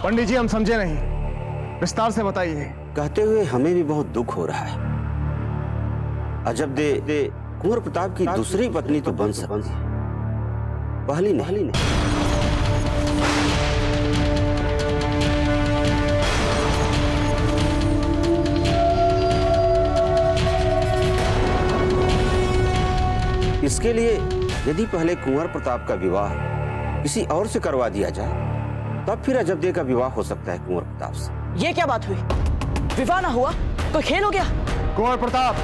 पंडित जी हम समझे नहीं, विस्तार से बताइए। कहते हुए हमें भी बहुत दुख हो रहा है। अजब दे कुंवर प्रताप की दूसरी पत्नी तो बन सकती है, पहली नहीं। इसके लिए यदि पहले कुंवर प्रताप का विवाह किसी और से करवा दिया जाए, तब फिर अजबदे का विवाह हो सकता है कुंवर प्रताप से। ये क्या बात हुई? विवाह ना हुआ कोई खेल हो गया? कुंवर प्रताप,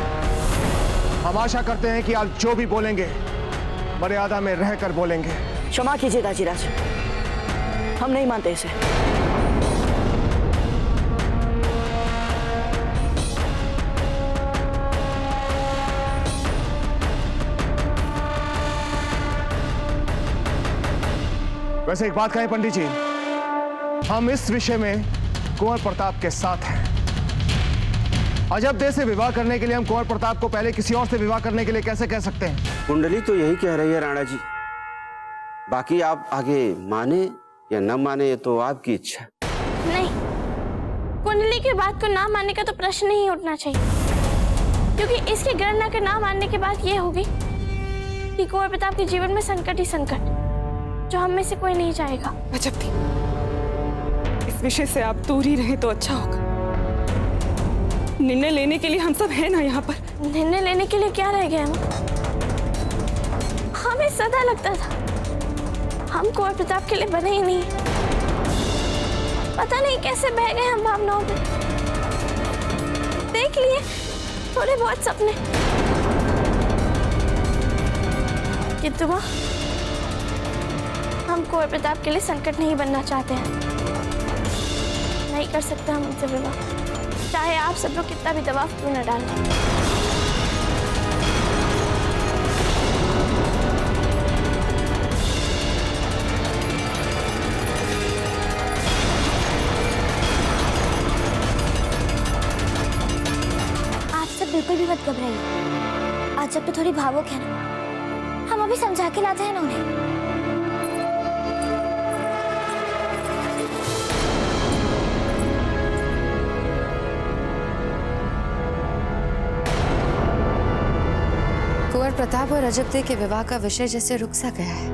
हम आशा करते हैं कि आप जो भी बोलेंगे मर्यादा में रहकर बोलेंगे। क्षमा कीजिए दाजीराज, हम नहीं मानते इसे। वैसे एक बात कहें पंडित जी, हम इस विषय में कुंवर प्रताप के साथ हैं। अजबदे से विवाह करने के लिए हम कुंवर प्रताप को पहले किसी और से विवाह करने के लिए कैसे कह सकते हैं? कुंडली तो यही कह रही है राणा जी, बाकी आप आगे माने या न माने ये तो आपकी इच्छा। नहीं, कुंडली की बात को ना मानने का तो प्रश्न ही उठना चाहिए, क्योंकि इसकी गणना के ना मानने के बाद ये होगी कि कुंवर प्रताप के जीवन में संकट ही संकट, जो हम में से कोई नहीं चाहेगा। अजबदी, इस विषय से आप दूर ही रहे तो अच्छा होगा। निर्णय लेने के लिए हम सब हैं ना यहाँ पर। निर्णय लेने के लिए क्या रह गया? हमें सदा लगता था हम कुंवर प्रताप के लिए बने ही नहीं। पता नहीं कैसे बह गए हम भावनाओं में। देख लिए थोड़े बहुत सपने, किंतु मां, हम कुंवर प्रताप के लिए संकट नहीं बनना चाहते हैं। नहीं कर सकते हम उनसे विवाह, चाहे आप सब लोग कितना भी दबाव क्यों न डालें। आप सब बिल्कुल भी मत घबराइए। आज जब भी थोड़ी भावुक है ना, हम अभी समझा के लाते हैं ना उन्हें। कुंवर प्रताप और अजबदे के विवाह का विषय जैसे रुक सा गया है।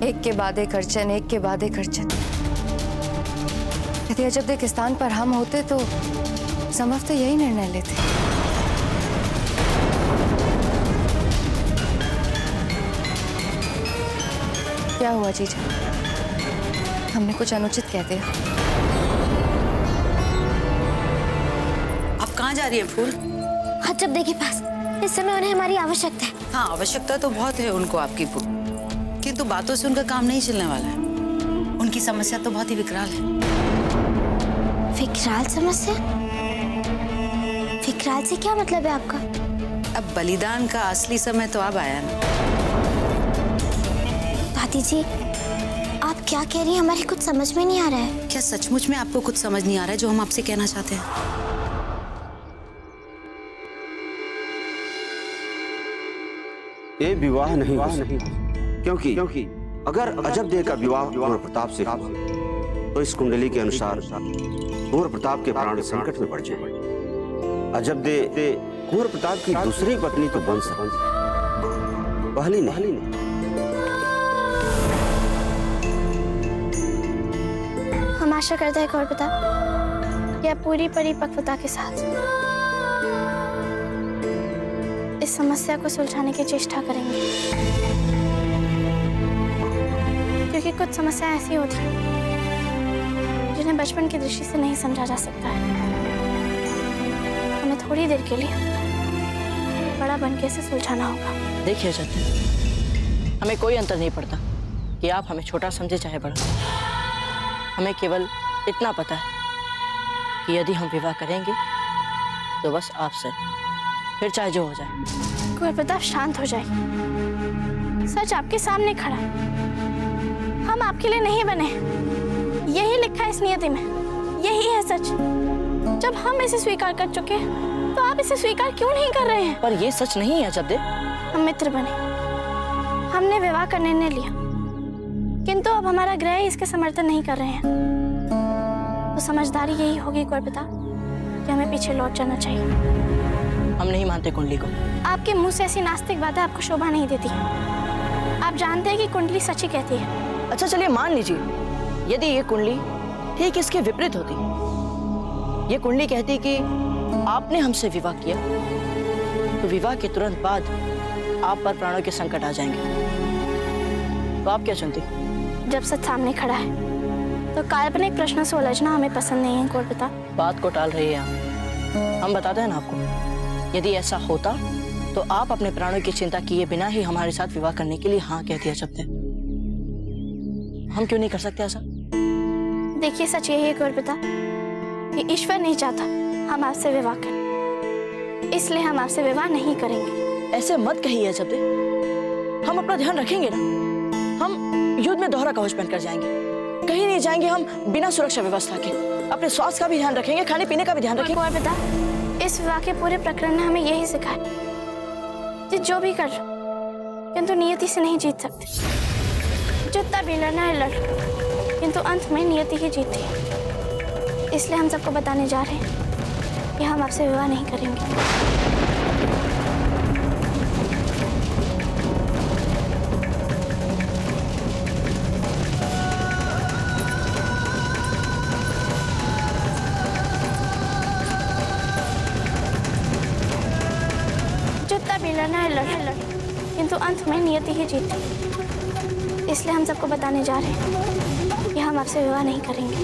एक के बाद एक अड़चन, एक के बाद एक अड़चन। यदि अजबदे के स्थान पर हम होते तो संभवतः तो यही निर्णय लेते। क्या हुआ जीजा? हमने कुछ अनुचित कह दिया? आप कहाँ जा रही है फूल? अजबदे के पास। इस समय उन्हें हमारी आवश्यकता है। हाँ, आवश्यकता तो बहुत है उनको आपकी फूल, किंतु बातों से उनका काम नहीं चलने वाला है। उनकी समस्या तो बहुत ही विकराल है। विकराल समस्या? विकराल से क्या मतलब है आपका? अब बलिदान का असली समय तो अब आया ना। दादी जी, आप क्या कह रही हैं? हमारे कुछ समझ में नहीं आ रहा है। क्या सचमुच में आपको कुछ समझ नहीं आ रहा है जो हम आपसे कहना चाहते हैं? ये विवाह नहीं हो क्योंकि अगर अजबदे का विवाह कुंवर प्रताप से हो तो इस कुंडली के अनुसार कुंवर प्रताप के प्राण संकट में पड़ जाए। अजबदे कुंवर प्रताप की दूसरी पत्नी तो बन सकती है, पहली नहीं। हम आशा करते हैं कुंवर प्रताप, यह पूरी परिपक्वता के साथ इस समस्या को सुलझाने की चेष्टा करेंगे, क्योंकि कुछ समस्या ऐसी होती है जिन्हें बचपन की दृष्टि से नहीं समझा जा सकता है। हमें थोड़ी देर के लिए बड़ा बनके इसे सुलझाना होगा। देखिए अजय, हमें कोई अंतर नहीं पड़ता कि आप हमें छोटा समझे चाहे बड़ा। हमें केवल इतना पता है कि यदि हम विवाह करेंगे तो बस आपसे, फिर चाहे जो हो जाए। कुंवर प्रताप शांत हो जाए। सच आपके सामने खड़ा है। हम आपके लिए नहीं बने, यही लिखा है इस नियति में, यही है सच। जब हम इसे स्वीकार कर चुके हैं, तो आप इसे स्वीकार क्यों नहीं कर रहे हैं? पर ये सच नहीं है अजबदे। हम मित्र बने, हमने विवाह का निर्णय लिया, किंतु किंतु अब हमारा ग्रह ही इसके समर्थन नहीं कर रहे हैं, तो समझदारी यही होगी कौरपिता कि हमें पीछे लौट जाना चाहिए। हम नहीं मानते कुंडली को। आपके मुंह से ऐसी नास्तिक बातें आपको शोभा नहीं देती। आप जानते हैं कि कुंडली सच ही कहती है। अच्छा चलिए मान लीजिए, यदि ये कुंडली ठीक इसके विपरीत होती, ये कुंडली कहती कि आपने हमसे विवाह किया तो विवाह के तुरंत बाद आप पर प्राणों के संकट आ जाएंगे, तो आप क्या चुनती? जब सच सामने खड़ा है तो काल्पनिक प्रश्नों से उलझना हमें पसंद नहीं है कौरपिता। बात को टाल रही है आप। हम बताते हैं ना आपको, यदि ऐसा होता तो आप अपने प्राणों की चिंता किए बिना ही हमारे साथ विवाह करने के लिए हाँ कह दिया सकते। हम क्यों नहीं कर सकते ऐसा? देखिए सच यही है कौरपिता कि ईश्वर नहीं चाहता हम आपसे विवाह करें, इसलिए हम आपसे विवाह नहीं करेंगे। ऐसे मत कहिए जब हम अपना ध्यान रखेंगे ना। हम युद्ध में दोहरा कवच पहनकर जाएंगे, कहीं नहीं जाएंगे हम बिना सुरक्षा व्यवस्था के। अपने स्वास्थ्य का भी ध्यान रखेंगे, खाने पीने का भी ध्यान रखेंगे। कौरपिता, इस विवाह के पूरे प्रकरण ने हमें यही सिखाया कि जो भी कर लो किंतु नियति से नहीं जीत सकते। जितना भी लड़ना है लड़, किंतु अंत में नियति ही जीतती है। इसलिए हम सबको बताने जा रहे हैं कि हम आपसे विवाह नहीं करेंगे। जितना भी लड़ना है लड़, किंतु अंत में नियति ही जीतती है। इसलिए हम सबको बताने जा रहे हैं कि हम आपसे विवाह नहीं करेंगे।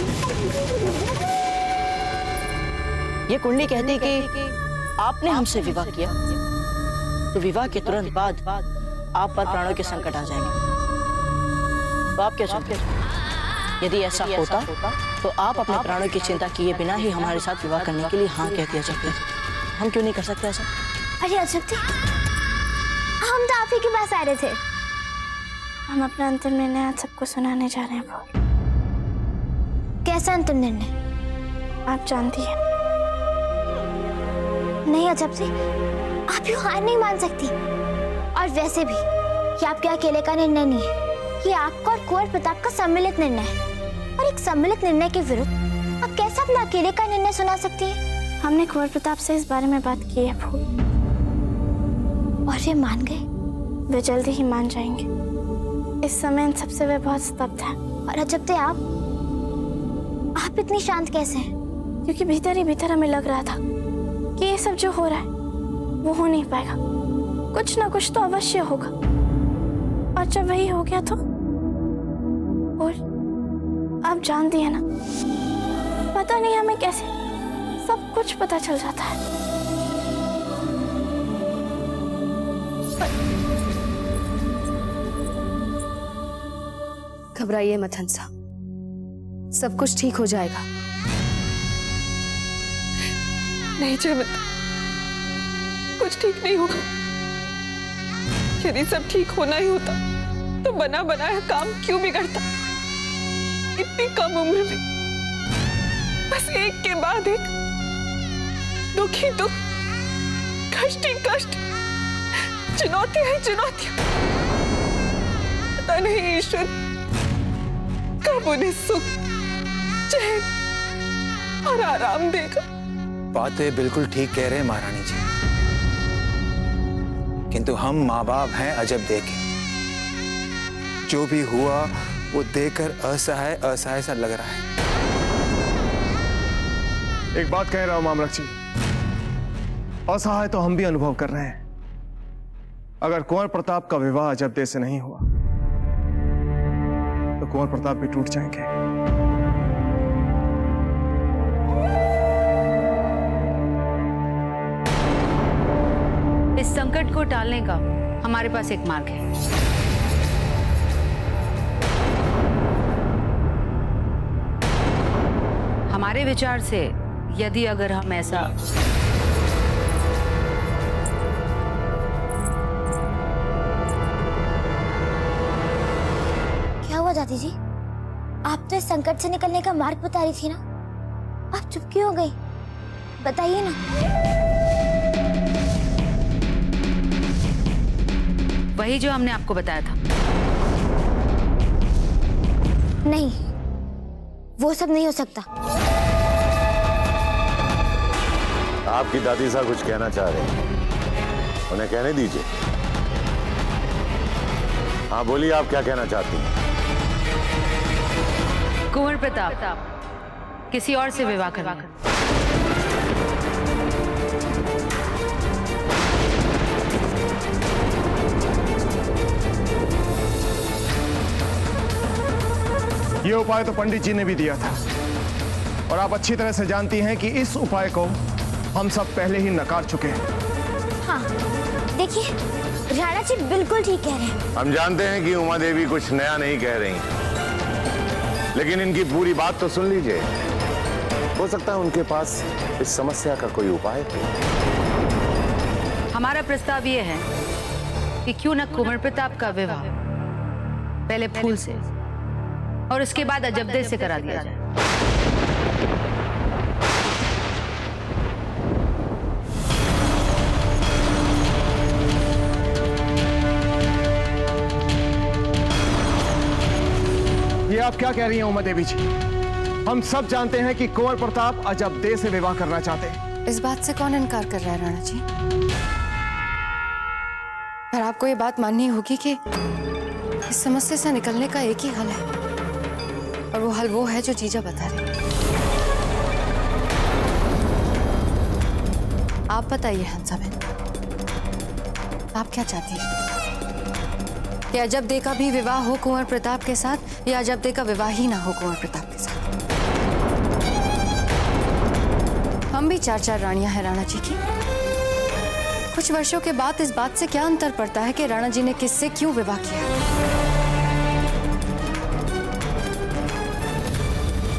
ये कुंडली कहती कि आपने हमसे विवाह किया तो विवाह के तुरंत बाद आप पर प्राणों के संकट आ जाएंगे, तो आप क्या चाहते? यदि ऐसा होता तो आप अपने प्राणों की चिंता किए बिना ही हमारे साथ विवाह करने के लिए हाँ कह दिया सकते। हम क्यों नहीं कर सकते ऐसा? अरे अशक्ति, हम तो आप ही के पास आ रहे थे। हम अपना अंतिम निर्णय आज सबको सुनाने जा रहे हैं। कैसा अंतिम निर्णय? आप जानती हैं। नहीं अशक्ति, आप यूं हार नहीं मान सकती। और वैसे भी ये आपके अकेले का निर्णय नहीं है, ये आपका और कुंवर प्रताप का सम्मिलित निर्णय है। और एक सम्मिलित निर्णय के विरुद्ध आप कैसे अपना अकेले का निर्णय सुना सकती हैं? हमने कुंवर प्रताप से इस बारे में बात की है फूल, और वे मान गए? वे जल्दी ही मान जाएंगे। इस समय इन सबसे वे बहुत स्तब्ध हैं। और अजब आप इतनी शांत कैसे हैं? क्योंकि भीतर ही भीतर हमें लग रहा था कि ये सब जो हो रहा है वो हो नहीं पाएगा, कुछ ना कुछ तो अवश्य होगा। और जब वही हो गया तो और आप जानती है ना, पता नहीं हमें कैसे सब कुछ पता चल जाता है। घबराइए मत हंसा, सब कुछ ठीक हो जाएगा। नहीं जयवंता, कुछ ठीक नहीं होगा। यदि सब ठीक होना ही होता तो बना बनाया काम क्यों बिगड़ता? इतनी कम उम्र में बस एक के बाद एक दुख ही दुख, कष्ट ही कष्ट, चुनौतियां ही चुनौतियां। पता नहीं ईश्वर कब उन्हें सुख, चैन और आराम देगा। बातें बिल्कुल ठीक कह रहे हैं महारानी जी, किंतु हम माँ बाप हैं अजब देखे। जो भी हुआ वो देखकर असहाय असहाय सा लग रहा है। एक बात कह रहा हूं मामलक जी, असहाय तो हम भी अनुभव कर रहे हैं। अगर कुंवर प्रताप का विवाह अजब दे से नहीं हुआ तो कुंवर प्रताप भी टूट जाएंगे। इस संकट को टालने का हमारे पास एक मार्ग है। हमारे विचार से यदि अगर हम ऐसा क्या हुआ दादी जी? आप तो इस संकट से निकलने का मार्ग बता रही थी ना, आप चुप क्यों हो गई? बताइए ना। वही जो हमने आपको बताया था। नहीं, वो सब नहीं हो सकता। आपकी दादी साहब कुछ कहना चाह रहे हैं, उन्हें कहने दीजिए। हाँ बोलिए, आप क्या कहना चाहती हैं? कुंवर प्रताप किसी और से विवाह करना। ये उपाय तो पंडित जी ने भी दिया था, और आप अच्छी तरह से जानती हैं कि इस उपाय को हम सब पहले ही नकार चुके हैं। हाँ, देखिए राणा जी बिल्कुल ठीक कह रहे हैं। हम जानते हैं कि उमा देवी कुछ नया नहीं कह रही, लेकिन इनकी पूरी बात तो सुन लीजिए। हो सकता है उनके पास इस समस्या का कोई उपाय हो। हमारा प्रस्ताव ये है कि क्यों न कुंवर प्रताप का विवाह पहले फूल से और उसके बाद अजबदे से करा दिया जाए। ये आप क्या कह रही हैं उमा देवी जी? हम सब जानते हैं कि कुंवर प्रताप अजबदे से विवाह करना चाहते हैं। इस बात से कौन इनकार कर रहा है राणा जी? पर आपको ये बात माननी होगी कि इस समस्या से निकलने का एक ही हल है, और वो हल वो है जो जीजा बता रहे हैं। आप बताइए हंसाबेन, आप क्या चाहती हैं? कि अजबदे का भी विवाह हो कुंवर प्रताप के साथ, या अजबदे का विवाह ही ना हो कुंवर प्रताप के साथ? हम भी 4-4 रानियां हैं राणा जी की। कुछ वर्षों के बाद इस बात से क्या अंतर पड़ता है कि राणा जी ने किससे क्यों विवाह किया?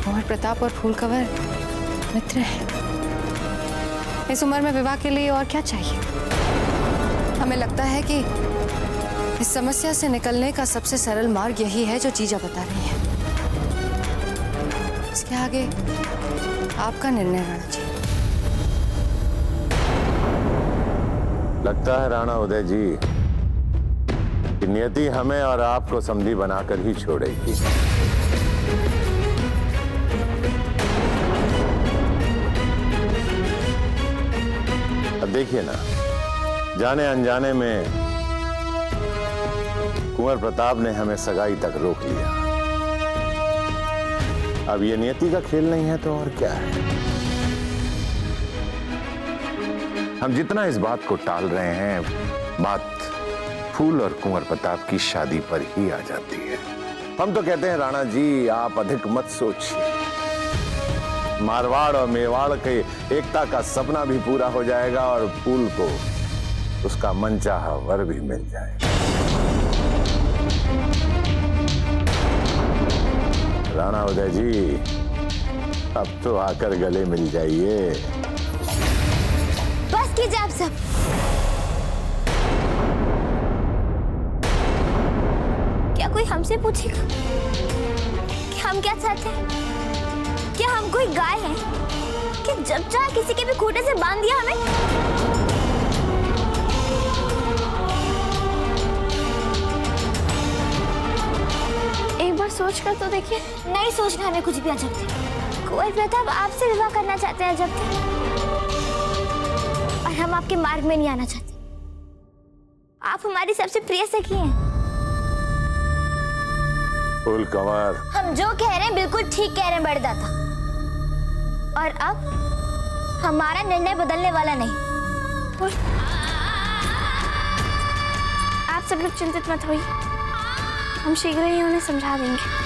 कुंवर प्रताप और फूलकवर मित्र हैं। इस उम्र में विवाह के लिए और क्या चाहिए? हमें लगता है कि इस समस्या से निकलने का सबसे सरल मार्ग यही है जो जीजा बता रही है। इसके आगे आपका निर्णय राणा जी। लगता है राणा उदय जी कि नियति हमें और आपको समधी बनाकर ही छोड़ेगी। अब देखिए ना, जाने अनजाने में कुंवर प्रताप ने हमें सगाई तक रोक लिया। अब ये नियति का खेल नहीं है तो और क्या है? हम जितना इस बात को टाल रहे हैं, बात फूल और कुंवर प्रताप की शादी पर ही आ जाती है। हम तो कहते हैं राणा जी, आप अधिक मत सोचिए। मारवाड़ और मेवाड़ के एकता का सपना भी पूरा हो जाएगा और फूल को उसका मनचाहा वर भी मिल जाएगा। राणा उदय जी, अब तो आकर गले मिल जाइए। बस कीजिए आप सब। क्या कोई हमसे पूछेगा कि हम क्या चाहते हैं? क्या हम कोई गाय हैं कि जब चाहे किसी के भी खूंटे से बांध दिया हमें? एक बार सोच कर तो देखिए। नहीं सोचना हमें कुछ भी। अजबदे, कुंवर प्रताप आपसे विवाह करना चाहते हैं अजबदे, और हम आपके मार्ग में नहीं आना चाहते। आप हमारी सबसे प्रिय सखी हैं। फूल कंवर, हम जो कह रहे हैं बिल्कुल ठीक कह रहे हैं बड़दाता, और अब हमारा निर्णय बदलने वाला नहीं। आप सब लोग चिंतित मत होइए, हम शीघ्र ही उन्हें समझा देंगे।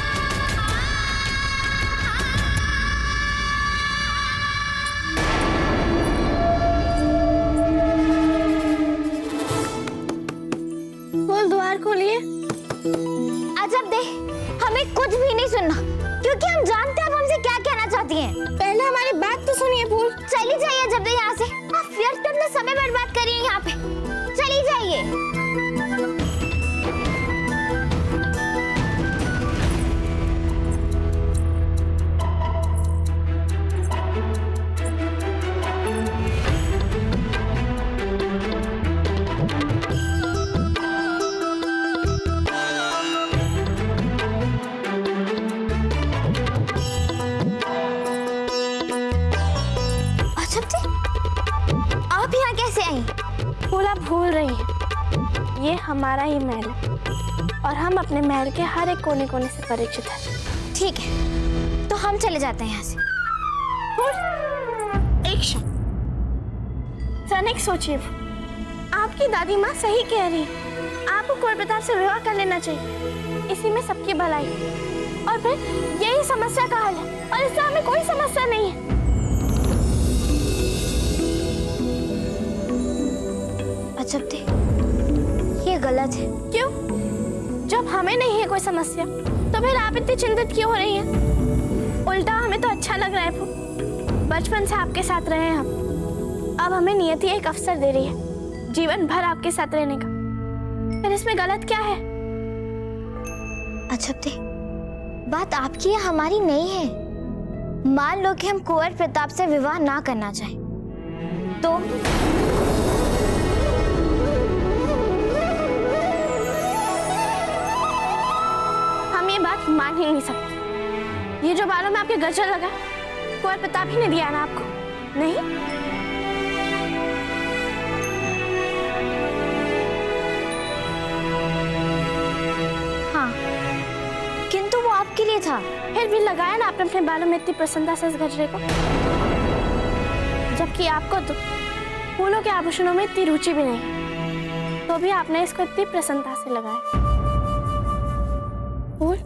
बोल, द्वार खोलिए। अजबदे, हमें कुछ भी नहीं सुनना, क्योंकि हम जानते हैं आप हमसे क्या कहना चाहती हैं। पहले हमारी बात तो सुनिए फूल। चली जाइए अजबदे यहाँ से। आप व्यर्थ अपना समय बर्बाद करिए यहाँ पे। चली जाइए। भूल रही हैं, ये हमारा ही महल है और हम अपने महल के हर एक कोने कोने से परिचित हैं। ठीक है, तो हम चले जाते हैं यहाँ से। एक क्षण, तनिक सोचिए। आपकी दादी माँ सही कह रही है, आपको कुंवर प्रताप से विवाह कर लेना चाहिए, इसी में सबकी भलाई है और फिर यही समस्या का हल है और इससे हमें कोई समस्या नहीं है। अजब दे, ये गलत है। क्यों? जब हमें नहीं है कोई समस्या तो फिर आप इतनी चिंतित क्यों हो रही हैं? उल्टा हमें तो अच्छा लग रहा है फू, बचपन से आपके साथ रहे हैं हम, अब हमें नियति एक अवसर दे रही है जीवन भर आपके साथ रहने का, फिर इसमें गलत क्या है? अजब दे, बात आपकी या हमारी नहीं है। मान लो कि हम कुंवर प्रताप से विवाह ना करना चाहें तो हम ये बात मान ही नहीं सकते। ये जो बालों में आपके गजर लगा, कुंवर प्रताप ही ने दिया ना आपको? नहीं, हाँ, किंतु वो आपके लिए था। फिर भी लगाया ना आपने अपने बालों में इतनी प्रसन्नता से इस गजरे को, जबकि आपको तो फूलों के आभूषणों में इतनी रुचि भी नहीं, तो भी आपने इसको इतनी प्रसन्नता से लगाया। फूल,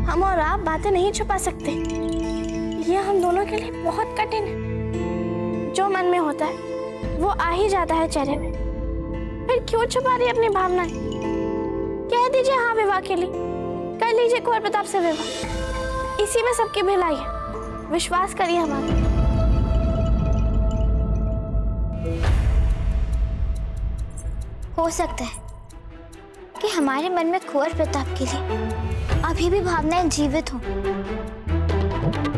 हम और आप बातें नहीं छुपा सकते, ये हम दोनों के लिए बहुत कठिन है। जो मन में होता है वो आ ही जाता है चेहरे में, फिर क्यों छुपा रही अपनी भावनाएं? कह दीजिए हाँ विवाह के लिए, कर लीजिए कुंवर प्रताप से विवाह, इसी में सबकी भलाई है, विश्वास करिए हमारा। हो सकता है कि हमारे मन में कुंवर प्रताप के लिए अभी भी भावनाएं जीवित हों,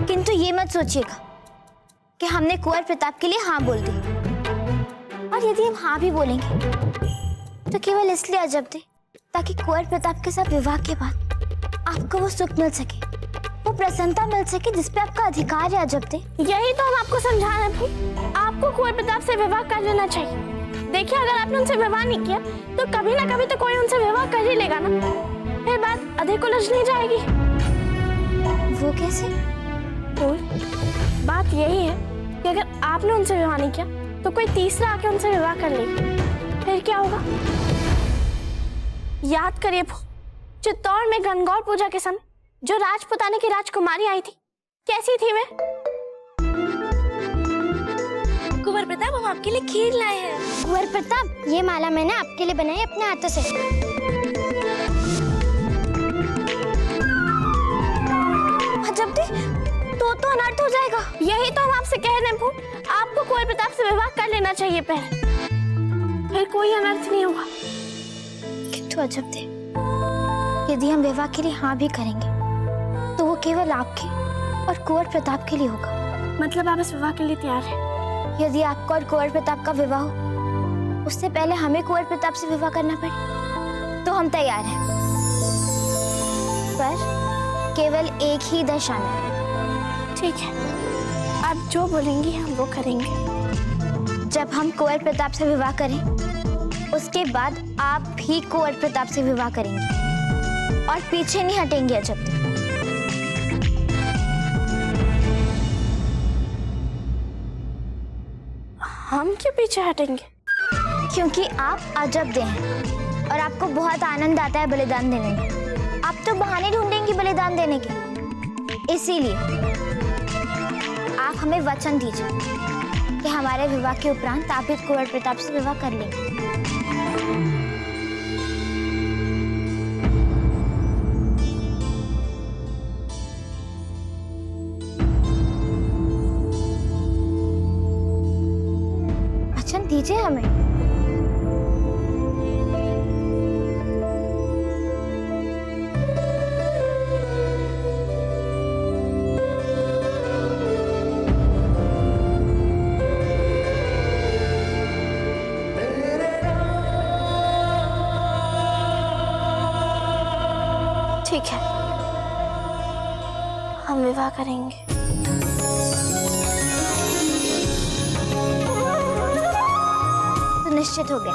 किंतु ये मत सोचिएगा कि हमने कुंवर प्रताप के लिए हाँ बोल दी, और यदि हम हाँ भी बोलेंगे तो केवल इसलिए अजब दे ताकि कुंवर प्रताप के साथ विवाह के बाद आपको वो सुख मिल सके, वो प्रसन्नता मिल सके जिस पे आपका अधिकार है। अजब दे, यही तो हम आपको समझा रहे हैं, आपको कुंवर प्रताप से विवाह कर लेना चाहिए। देखिए, अगर आपने उनसे विवाह नहीं किया तो कभी ना कभी तो कोई उनसे विवाह कर ही लेगा ना, फिर बात अधिक उलझ नहीं जाएगी। वो कैसे? बात यही है कि अगर आपने उनसे विवाह नहीं किया तो कोई तीसरा आके उनसे विवाह कर लेगा, फिर क्या होगा? याद करिए, चित्तौड़ में गणगौर पूजा के समय जो राजपुताने की राजकुमारी आई थी, कैसी थी वे? कुंवर प्रताप, हम आपके लिए खीर लाए हैं। कुंवर प्रताप, ये माला मैंने आपके लिए बनाई अपने हाथों से। अजब दे, तो अनर्थ हो जाएगा। यही तो हम आपसे कह रहे हैं, आपको कुंवर प्रताप से विवाह कर लेना चाहिए पहले, फिर कोई अनर्थ नहीं होगा। किंतु अजब दे, यदि हम विवाह के लिए हाँ भी करेंगे तो वो केवल आपके और कुंवर प्रताप के लिए होगा। मतलब आप इस विवाह के लिए तैयार हैं? यदि आपका और कुंवर प्रताप का विवाह हो, उससे पहले हमें कुंवर प्रताप से विवाह करना पड़े, तो हम तैयार हैं, पर केवल एक ही दशा में। ठीक है, आप जो बोलेंगी हम वो करेंगे। जब हम कुंवर प्रताप से विवाह करें, उसके बाद आप भी कुंवर प्रताप से विवाह करेंगे और पीछे नहीं हटेंगे। अजब, हम क्यों पीछे हटेंगे? क्योंकि आप अजब दे हैं और आपको बहुत आनंद आता है बलिदान देने में। आप तो बहाने ढूंढेंगी बलिदान देने के, इसीलिए आप हमें वचन दीजिए कि हमारे विवाह के उपरांत आप भी कुंवर प्रताप से विवाह कर लेंगे। वचन दीजिए हमें। ठीक है, हम विवाह करेंगे। तो निश्चित हो गया।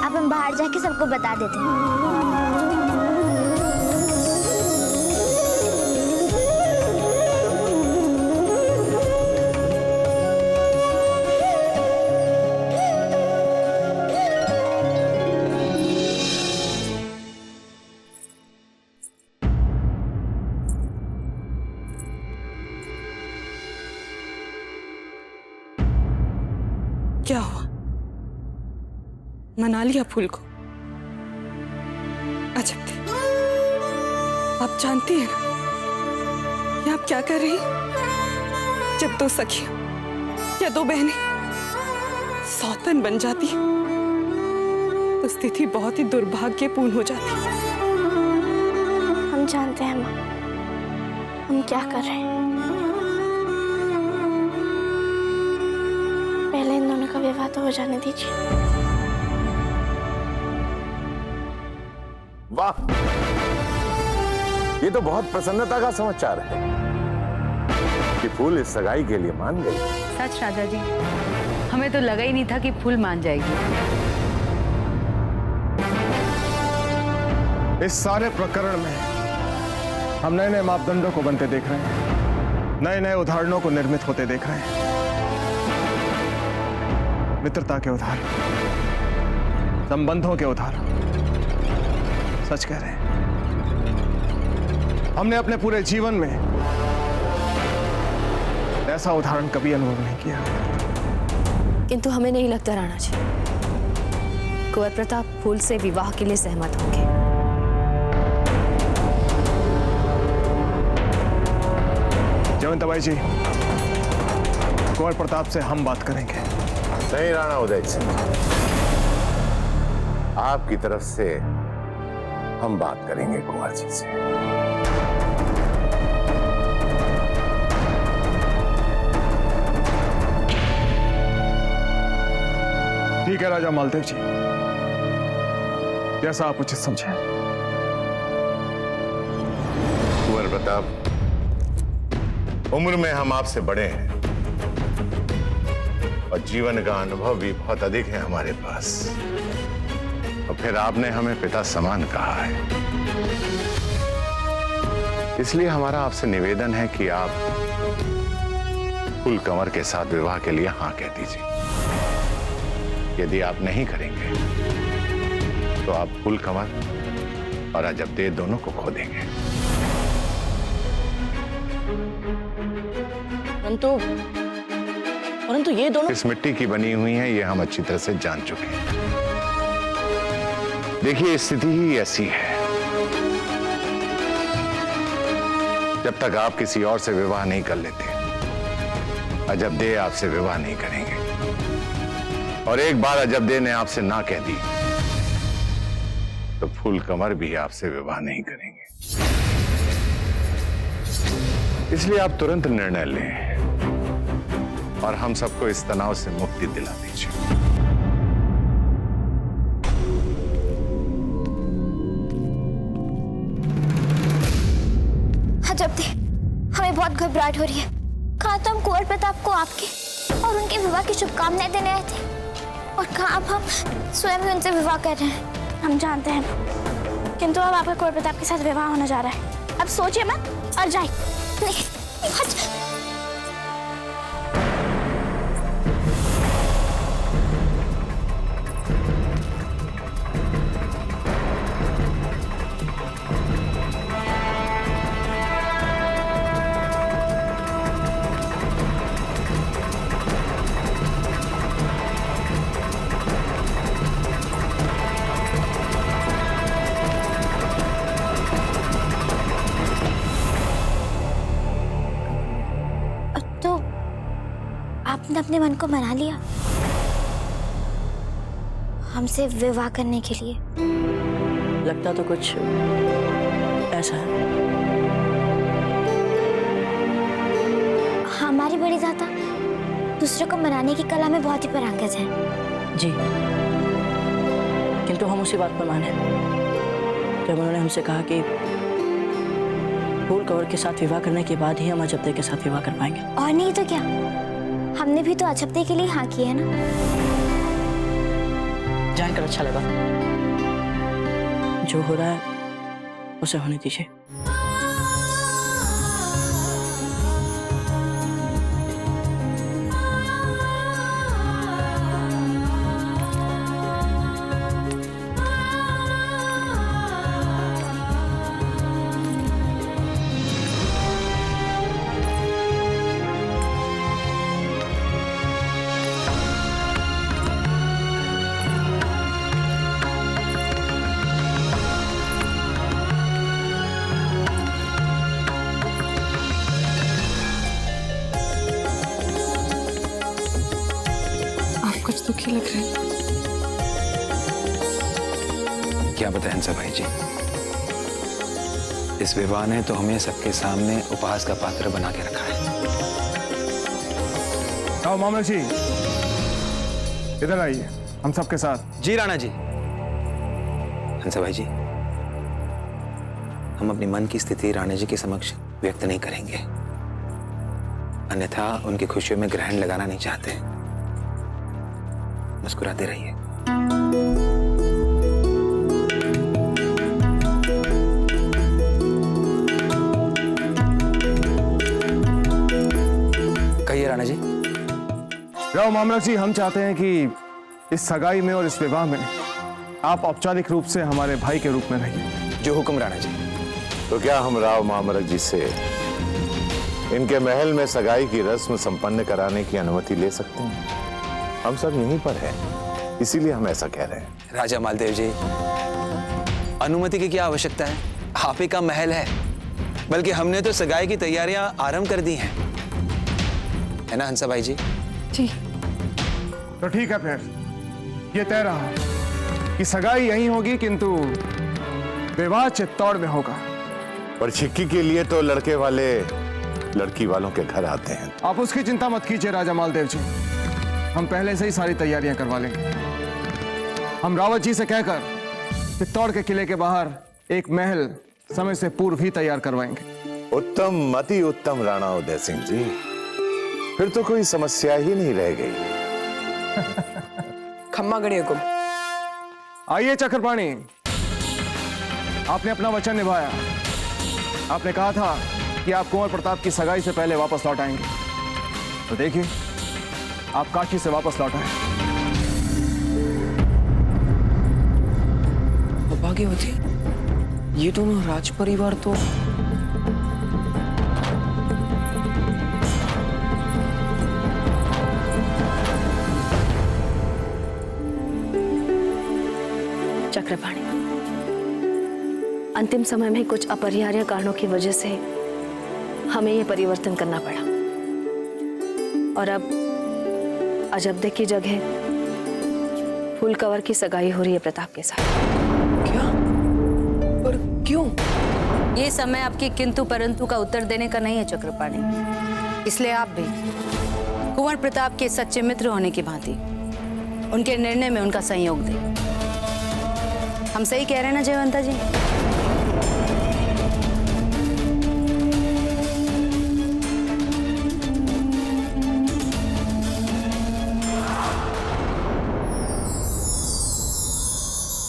अब हम बाहर जाके सबको बता देते हैं। क्या हुआ? मना लिया फूल को? अजब थे। आप जानती हैं ना कि आप क्या कर रही हैं? जब दो सखियां या दो बहनें सौतन बन जाती हैं तो स्थिति बहुत ही दुर्भाग्यपूर्ण हो जाती है। हम जानते हैं माँ, हम क्या कर रहे हैं। पहले इन दोनों का विवाह तो हो जाने दीजिए। वाह, ये तो बहुत प्रसन्नता का समाचार है कि फूल इस सगाई के लिए मान गई। सच राजा जी, हमें तो लगा ही नहीं था कि फूल मान जाएगी। इस सारे प्रकरण में हम नए नए मापदंडों को बनते देख रहे हैं, नए नए उदाहरणों को निर्मित होते देख रहे हैं। मित्रता के उदाहरण, संबंधों के उदाहरण। सच कह रहे हैं, हमने अपने पूरे जीवन में ऐसा उदाहरण कभी अनुभव नहीं किया। किंतु हमें नहीं लगता राणा जी, कुंवर प्रताप फूल से विवाह के लिए सहमत होंगे। जयवंताबाई जी, कुंवर प्रताप से हम बात करेंगे। नहीं राणा उदय सिंह, आपकी तरफ से हम बात करेंगे कुंवर जी से। ठीक है राजा मालदेव जी, जैसा आप उचित समझें। कुंवर प्रताप, उम्र में हम आपसे बड़े हैं और जीवन का अनुभव भी बहुत अधिक है हमारे पास, और फिर आपने हमें पिता समान कहा है। इसलिए हमारा आपसे निवेदन है कि आप फूल कंवर के साथ विवाह के लिए हां कह दीजिए। यदि आप नहीं करेंगे तो आप फूल कंवर और अजबदेव दोनों को खो देंगे। परंतु ये दोनों इस मिट्टी की बनी हुई हैं, ये हम अच्छी तरह से जान चुके हैं। देखिए, स्थिति ही ऐसी है, जब तक आप किसी और से विवाह नहीं कर लेते, अजबदेव आपसे विवाह नहीं करेंगे। और एक बार अजबदेव ने आपसे ना कह दी तो फूल कंवर भी आपसे विवाह नहीं करेंगे। इसलिए आप तुरंत निर्णय लें और हम सबको इस तनाव से मुक्ति दिला दीजिए। अजबदेव, हमें बहुत घबराहट हो रही है। कहा तो हम कुंवर प्रताप को आपके और उनके विवाह की शुभकामनाएं देने आए थे, और कहा अब हम स्वयं ही उनसे विवाह कर रहे हैं। हम जानते हैं, किंतु अब आपका कुंवर प्रताप के साथ विवाह होने जा रहा है। अब सोचिए मत और जाइए। आपने अपने मन को मना लिया हमसे विवाह करने के लिए? लगता तो कुछ ऐसा है। हमारी बड़ी दादा दूसरे को मनाने की कला में बहुत ही पारंगत है। जी, किंतु हम उसी बात पर माने जब उन्होंने हमसे कहा कि फूल कंवर के साथ विवाह करने के बाद ही हम अजबदेव के साथ विवाह कर पाएंगे। और नहीं तो क्या, हमने भी तो अजबदेव के लिए हाँ की है ना। जानकर अच्छा लगा। जो हो रहा है उसे होने दीजिए। कुछ दुखी लग रहे हैं। क्या बताएं हंसा भाई जी, इस विवाह ने तो हमें सबके सामने उपहास का पात्र बना के रखा है। आओ मामला जी, इधर आइए हम सबके साथ। जी राणा जी। हंसा भाई जी, हम अपनी मन की स्थिति राणा जी के समक्ष व्यक्त नहीं करेंगे, अन्यथा उनकी खुशियों में ग्रहण लगाना नहीं चाहते। मुस्कुराते रहिए। कहिए राणा जी। राव मामला जी, हम चाहते हैं कि इस सगाई में और इस विवाह में आप औपचारिक रूप से हमारे भाई के रूप में रहिए। जो हुक्म राणा जी। तो क्या हम राव मामरक जी से इनके महल में सगाई की रस्म संपन्न कराने की अनुमति ले सकते हैं? हम सब यहीं पर हैं, इसीलिए हम ऐसा कह रहे हैं। राजा मालदेव जी, अनुमति की क्या आवश्यकता है? आप ही का महल है, बल्कि हमने तो सगाई की तैयारियां आरंभ कर दी हैं, है ना हंसा भाई जी? जी। तो ठीक है, फिर ये तय रहा कि सगाई यहीं होगी, किंतु विवाह चित्तौड़ में होगा। पर छिक्की के लिए तो लड़के वाले लड़की वालों के घर आते हैं। आप उसकी चिंता मत कीजिए राजा मालदेव जी, हम पहले से ही सारी तैयारियां करवा लेंगे। हम रावत जी से कहकर चित्तौड़ के किले के बाहर एक महल समय से पूर्व ही तैयार करवाएंगे। उत्तम, अति उत्तम राणा उदय सिंह जी, फिर तो कोई समस्या ही नहीं रह गई। खम्मा गणिय को। आइए चक्रपाणी, आपने अपना वचन निभाया। आपने कहा था कि आप कुंवर प्रताप की सगाई से पहले वापस लौट आएंगे, तो देखिए आप काशी से वापस लौट आए। भाग्यवती, ये दोनों राज परिवार तो चक्रपाणी, अंतिम समय में कुछ अपरिहार्य कारणों की वजह से हमें यह परिवर्तन करना पड़ा और अब अजबदे की जगह फूलकवर की सगाई हो रही है प्रताप के साथ। क्या? पर क्यों? ये समय आपकी किंतु परंतु का उत्तर देने का नहीं है चक्रपाणी, इसलिए आप भी कुंवर प्रताप के सच्चे मित्र होने की भांति उनके निर्णय में उनका सहयोग दें। हम सही कह रहे हैं ना जयवंता जी?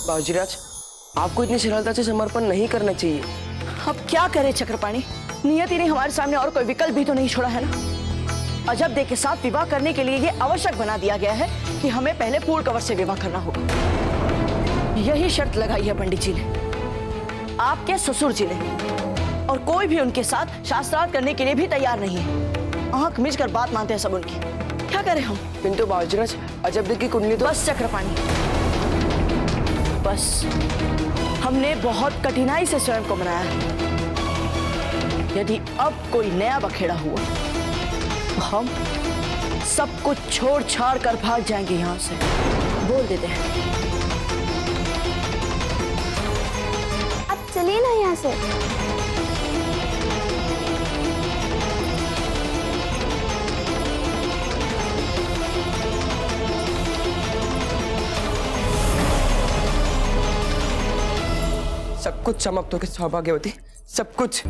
बाबूजीराज, आपको इतनी सरलता से समर्पण नहीं करना चाहिए। अब क्या करे चक्रपाणी, नियति ने हमारे सामने और कोई विकल्प भी तो नहीं छोड़ा है ना। अजबदे के साथ विवाह करने के लिए ये आवश्यक बना दिया गया है कि हमें पहले फूलकवर से विवाह करना होगा। यही शर्त लगाई है पंडित जी ने, आपके ससुर जी ने, और कोई भी उनके साथ शास्त्रार्थ करने के लिए भी तैयार नहीं है। आंख मिच कर बात मानते हैं सब उनकी। क्या करें हम? किंतु बाबूजीराज, अजबदे की कुंडली तो... बस चक्रपाणी, बस। हमने बहुत कठिनाई से स्वयं को बनाया है। यदि अब कोई नया बखेड़ा हुआ तो हम सब कुछ छोड़ छाड़ कर भाग जाएंगे यहां से। बोल देते हैं। अब चलिए ना यहाँ से। सब कुछ समाप्त हो गया सौभाग्यवती, सब कुछ।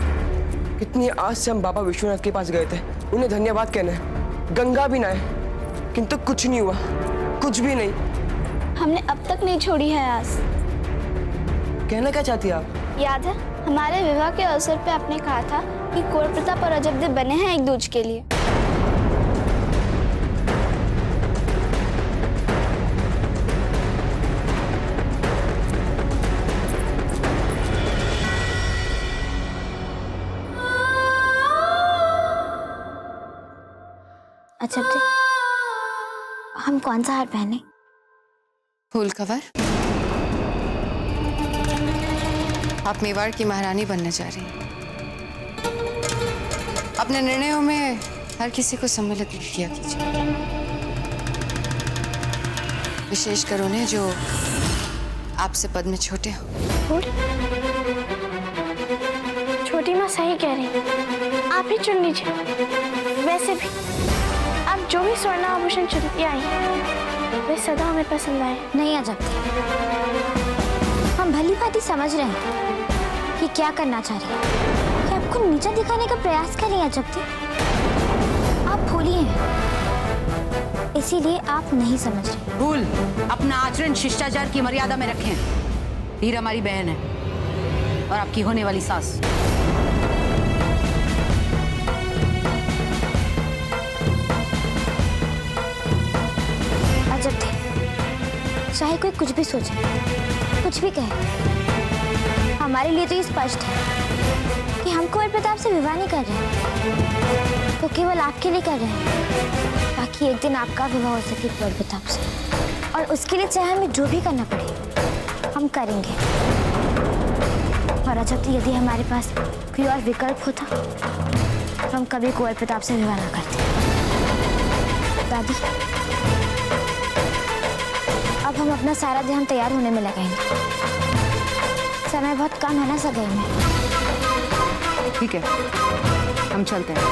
कितनी आस से हम बाबा विश्वनाथ के पास गए थे, उन्हें धन्यवाद कहना है, गंगा भी नहाए, किंतु कुछ नहीं हुआ, कुछ भी नहीं। हमने अब तक नहीं छोड़ी है आस। कहना क्या चाहती आप? याद है हमारे विवाह के अवसर पे आपने कहा था कि कुंवर प्रताप और अजब देव बने हैं एक दूज के लिए। अजब देव, हम कौन सा हार पहने? Full cover. आप मेवाड़ की महारानी बनने जा रही हैं। अपने निर्णयों में हर किसी को सम्मिलित किया कीजिए, विशेषकर उन्हें जो आपसे पद में छोटे हो। छोटी माँ सही कह रही है, आप ही चुन लीजिए। वैसे भी आप जो भी स्वर्ण आभूषण चुनती आई वे सदा हमें पसंद आए। नहीं अजब देव, हम भली भांति समझ रहे हैं कि क्या करना चाह रही है, कि आपको नीचा दिखाने का प्रयास कर रही है। अजब देव, आप भूली हैं, इसीलिए आप नहीं समझ रहे। भूल अपना आचरण शिष्टाचार की मर्यादा में रखें। हीरा हमारी बहन है और आपकी होने वाली सास। अजब देव, चाहे कोई कुछ भी सोचे, कुछ भी कहे, हमारे लिए तो ये स्पष्ट है कि हम कुंवर प्रताप से विवाह नहीं कर रहे, तो केवल आपके लिए कर रहे हैं, ताकि एक दिन आपका विवाह हो सके कुंवर प्रताप से। और उसके लिए चाहे हमें जो भी करना पड़े हम करेंगे। और अजब यदि हमारे पास कोई और विकल्प होता तो हम कभी कुंवर प्रताप से विवाह ना करते। दादी, अब हम अपना सारा ध्यान तैयार होने में लगाएंगे। समय बहुत कम है ना सगाई में। ठीक है, हम चलते हैं।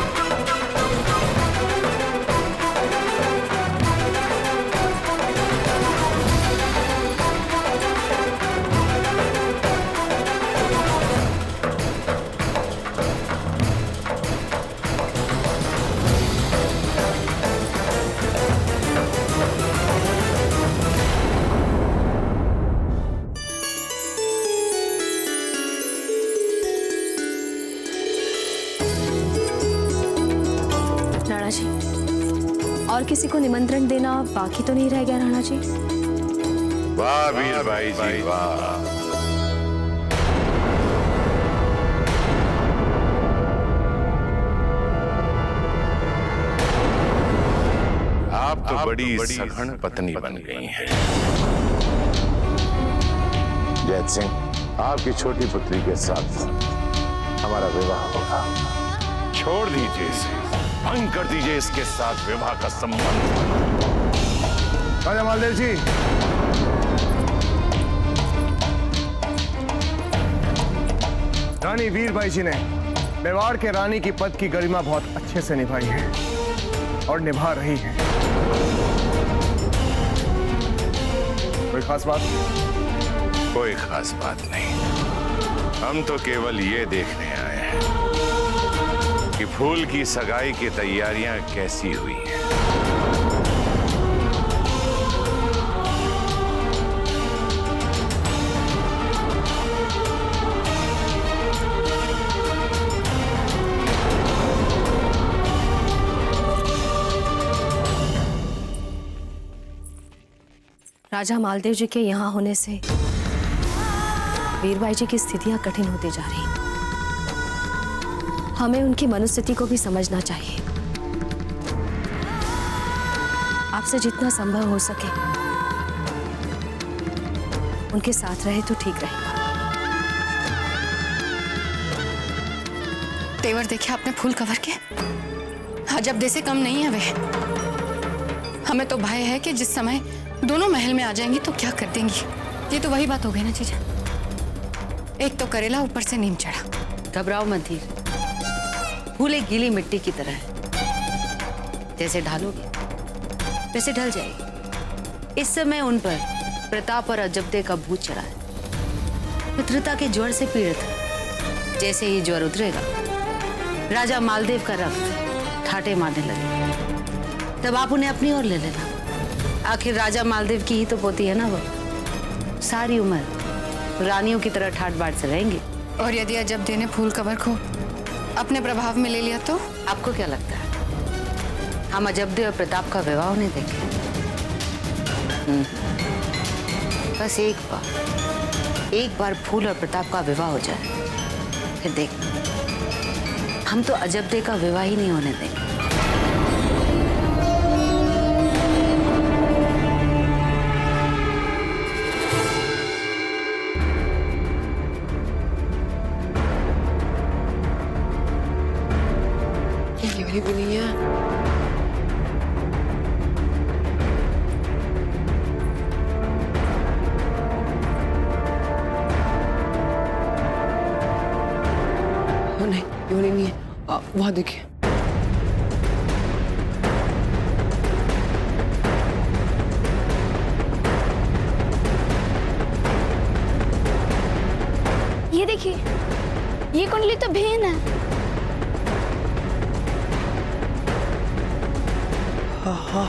राणा जी, और किसी को निमंत्रण देना बाकी तो नहीं रह गया राणा जी? वाह वीरबाई जी वाह। आप तो बड़ी सघन पत्नी बन गई हैं। जैत सिंह, आपकी छोटी पुत्री के साथ हमारा विवाह होगा। छोड़ दीजिए इसे, भंग कर दीजिए इसके साथ विवाह का संबंध। राजा मालदेव जी, रानी वीरबाई जी ने मेवाड़ के रानी की पद की गरिमा बहुत अच्छे से निभाई है और निभा रही है। कोई खास बात? कोई खास बात नहीं, हम तो केवल ये देखने आए हैं कि फूल की सगाई की तैयारियां कैसी हुई हैं। राजा मालदेव जी के यहाँ होने से वीरबाई जी की स्थितियां कठिन होती जा रही। हमें उनकी मनोस्थिति को भी समझना चाहिए। आपसे जितना संभव हो सके उनके साथ रहे तो ठीक रहेगा। तेवर देखे आपने फूल कवर के? अजब दे से कम नहीं है वे। हमें तो भय है कि जिस समय दोनों महल में आ जाएंगी तो क्या कर देंगी। ये तो वही बात हो गई ना जीजा, एक तो करेला ऊपर से नीम चढ़ा। घबराओ मत धीर, फूल एक गीली मिट्टी की तरह है, जैसे ढालोगे वैसे ढल जाएगी। इस समय उन पर प्रताप और अजबदे का भूत चढ़ा है, पितृता के ज्वर से पीड़ित है। जैसे ही ज्वर उतरेगा राजा मालदेव का रक्त ठाटे मारने लगे, तब आप उन्हें अपनी ओर ले लेना। आखिर राजा मालदेव की ही तो पोती है ना वो। सारी उम्र रानियों की तरह ठाट बाट से रहेंगी। और यदि अजबदे ने फूल कवर को अपने प्रभाव में ले लिया तो? आपको क्या लगता है हम अजबदे और प्रताप का विवाह होने देंगे? बस एक बार फूल और प्रताप का विवाह हो जाए, फिर देख, हम तो अजबदे का विवाह ही नहीं होने देंगे। ये भी नहीं है। नहीं, ये वाली नहीं है। वहां देखिए। ये देखिए, ये कुंडली तो भेन है। हाँ।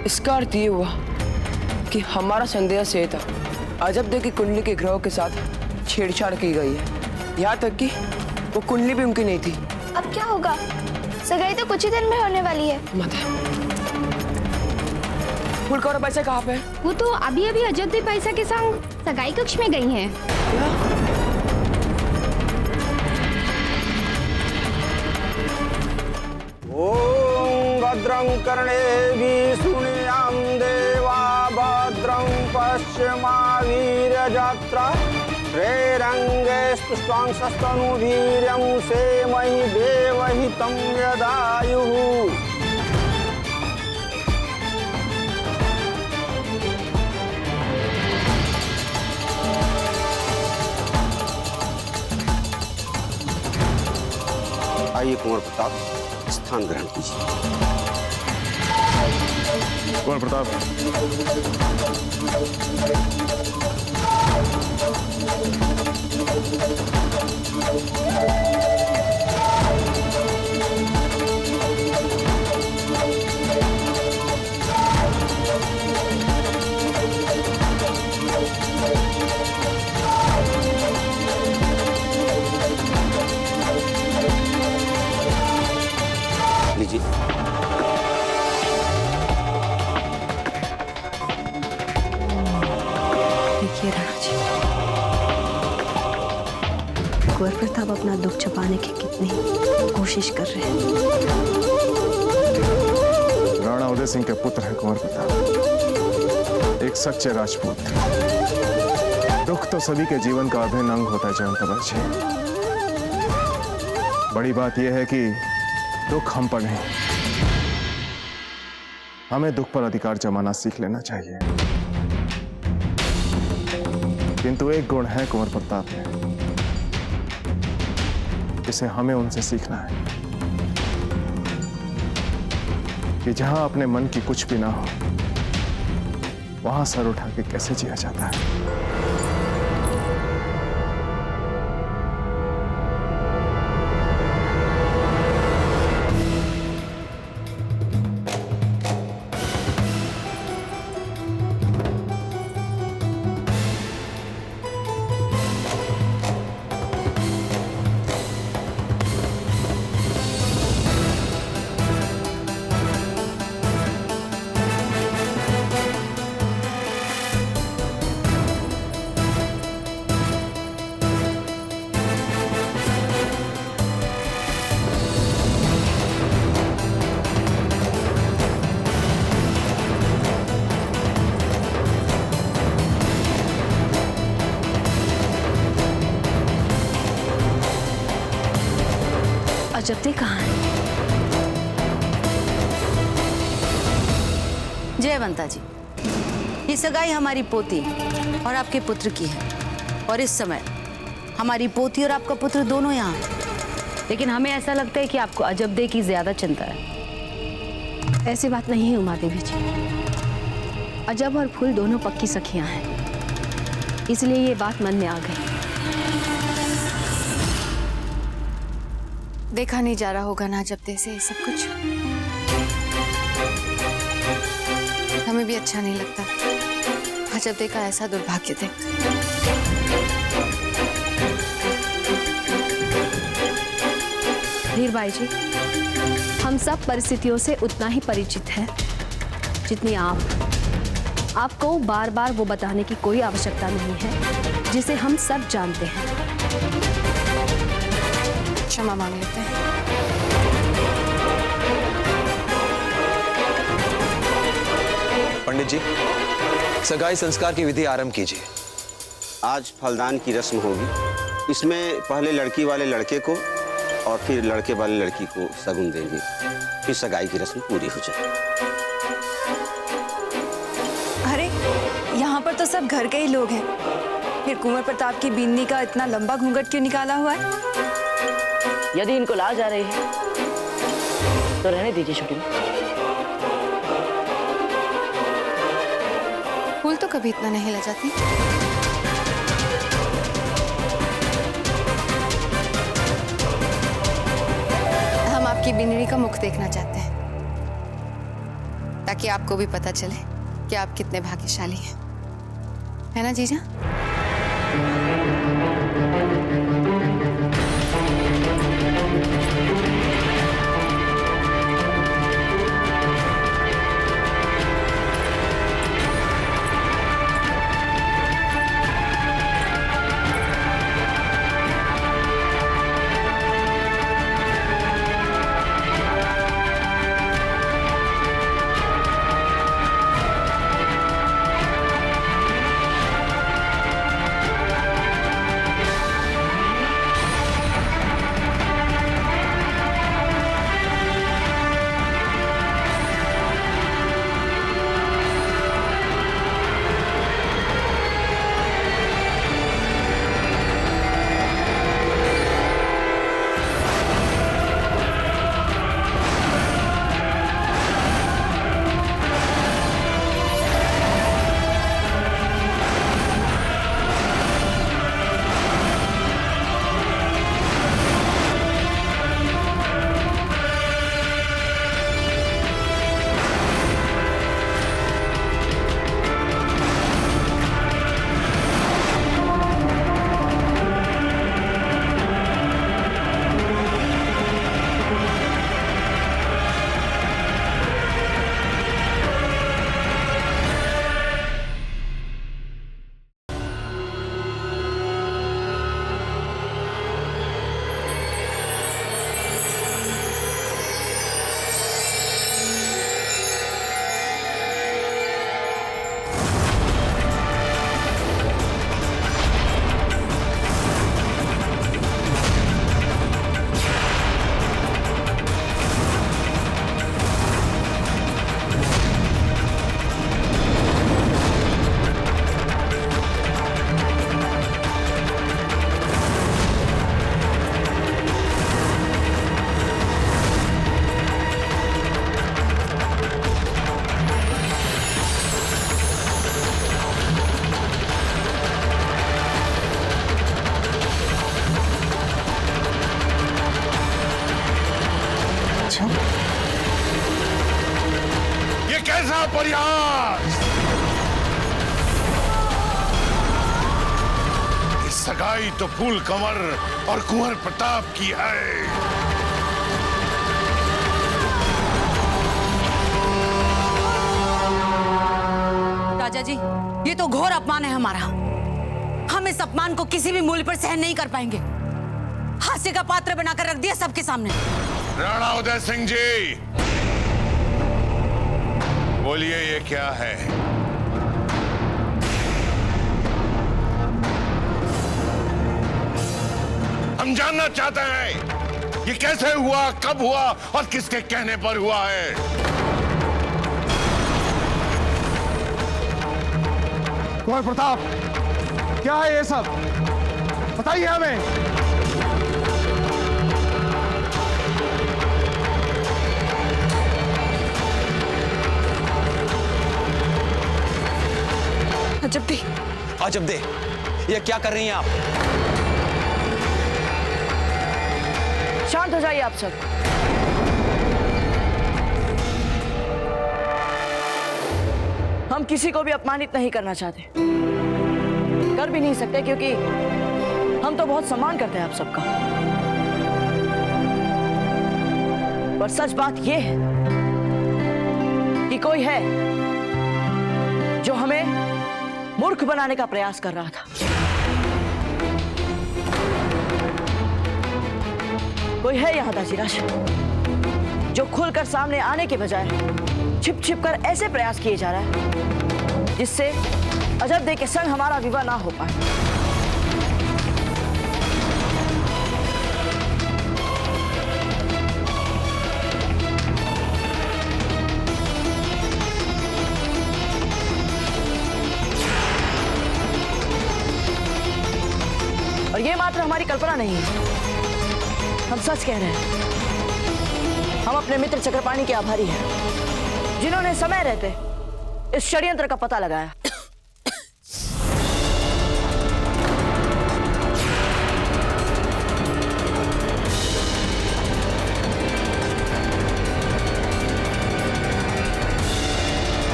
इसका अर्थ ये हुआ कि हमारा संदेह सही था। अजबदे की कुंडली के ग्रहों के साथ छेड़छाड़ की गई है, यहाँ तक कि वो कुंडली भी उनकी नहीं थी। अब क्या होगा? सगाई तो कुछ ही दिन में होने वाली है। मत है। फूल कवर पैसे कहाँ पे? वो तो अभी अभी अजबदे पैसा के संग सगाई कक्ष में गई हैं। ओम भद्रं कर्णेभिः शृणुयाम देवा भद्रं पश्चिमावीर्यजत्रा श्रेरंगे स्तुष्टवांसस्तनुवीर्यं सेमहि देवहितं यदायुः। आइए कुंवर प्रताप, स्थान ग्रहण कीजिए। कुंवर प्रताप, लीजिए। देखिए राणा जी, कुंवर प्रताप अपना दुख छुपाने की कितनी कोशिश कर रहे हैं। राणा उदय सिंह के पुत्र हैं कुंवर प्रताप, एक सच्चे राजपूत। दुख तो सभी के जीवन का अभिन्न अंग होता है जयंत जी। बड़ी बात यह है कि दुख हम पर नहीं, हमें दुख पर अधिकार जमाना सीख लेना चाहिए। किंतु एक गुण है कुंवर प्रताप में, जिसे हमें उनसे सीखना है कि जहां अपने मन की कुछ भी ना हो, वहां सर उठा के कैसे जिया जाता है। अजबदे कहाँ है? जयवंता जी, ये सगाई हमारी पोती और आपके पुत्र की है, और इस समय हमारी पोती और आपका पुत्र दोनों यहाँ हैं। लेकिन हमें ऐसा लगता है कि आपको अजबदे की ज्यादा चिंता है। ऐसी बात नहीं है उमा देवी जी, अजब और फूल दोनों पक्की सखियां हैं, इसलिए ये बात मन में आ गई। देखा नहीं जा रहा होगा ना जब से सब कुछ। हमें भी अच्छा नहीं लगता जब देखा ऐसा दुर्भाग्य देख। धीर भाई जी, हम सब परिस्थितियों से उतना ही परिचित हैं जितनी आप। आपको बार बार वो बताने की कोई आवश्यकता नहीं है जिसे हम सब जानते हैं। क्षमा मांग लेते हैं। पंडित जी, सगाई संस्कार की विधि आरंभ कीजिए। आज फलदान की रस्म होगी। इसमें पहले लड़की वाले लड़के को और फिर लड़के वाले लड़की को शगुन देंगे, फिर सगाई की रस्म पूरी हो जाएगी। अरे यहाँ पर तो सब घर के ही लोग हैं, फिर कुंवर प्रताप की बीननी का इतना लंबा घूंघट क्यों निकाला हुआ है? यदि इनको लाज आ रही है तो रहने दीजिए छोटी माँ। फूल तो कभी इतना नहीं ले जाती। हम आपकी बिनरी का मुख देखना चाहते हैं ताकि आपको भी पता चले कि आप कितने भाग्यशाली हैं, है ना जीजा? ये कैसा प्रयास? इस सगाई तो फूल कंवर और कुंवर प्रताप की है। राजा जी, ये तो घोर अपमान है हमारा। हम इस अपमान को किसी भी मूल्य पर सहन नहीं कर पाएंगे। हास्य का पात्र बनाकर रख दिया सबके सामने। राणा उदय सिंह जी, बोलिए ये क्या है? हम जानना चाहते हैं ये कैसे हुआ, कब हुआ और किसके कहने पर हुआ है। कुंवर प्रताप, क्या है ये सब? बताइए हमें। अजब दे, ये क्या कर रही हैं आप? शांत हो जाइए आप सब। हम किसी को भी अपमानित नहीं करना चाहते, कर भी नहीं सकते, क्योंकि हम तो बहुत सम्मान करते हैं आप सबका। पर सच बात यह है कि कोई है जो हमें मूर्ख बनाने का प्रयास कर रहा था। कोई है यहां दाजीराज जो खुलकर सामने आने के बजाय छिप छिप कर ऐसे प्रयास किए जा रहा है जिससे अजब के संग हमारा विवाह ना हो पाए। और ये मात्र हमारी कल्पना नहीं है, हम सच कह रहे हैं। हम अपने मित्र चक्रपाणी के आभारी हैं, जिन्होंने समय रहते इस षड्यंत्र का पता लगाया।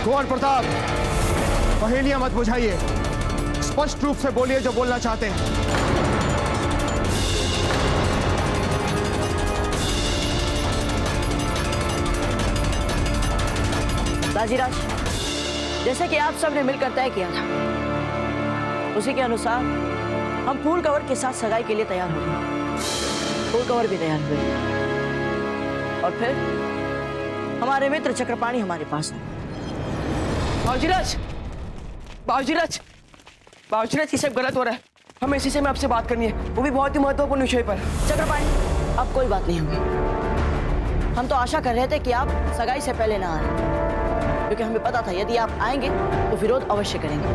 कुंवर प्रताप, पहेलियां मत बुझाइए, स्पष्ट रूप से बोलिए जो बोलना चाहते हैं। दाजीराज, जैसे कि आप सबने मिलकर तय किया था, उसी के अनुसार हम फूल कवर के साथ सगाई के लिए तैयार हो गए। फूल कवर भी तैयार हुए और फिर हमारे मित्र चक्रपाणी हमारे पास आए। बाबूजीराज, बाबूजीराज, बाबूजीराज, ये सब गलत हो रहा है। हमें इसी से मैं आपसे बात करनी है, वो भी बहुत ही महत्वपूर्ण विषय पर। चक्रपाणी, अब कोई बात नहीं होगी। हम तो आशा कर रहे थे कि आप सगाई से पहले ना आए, क्योंकि हमें पता था यदि आप आएंगे तो विरोध अवश्य करेंगे।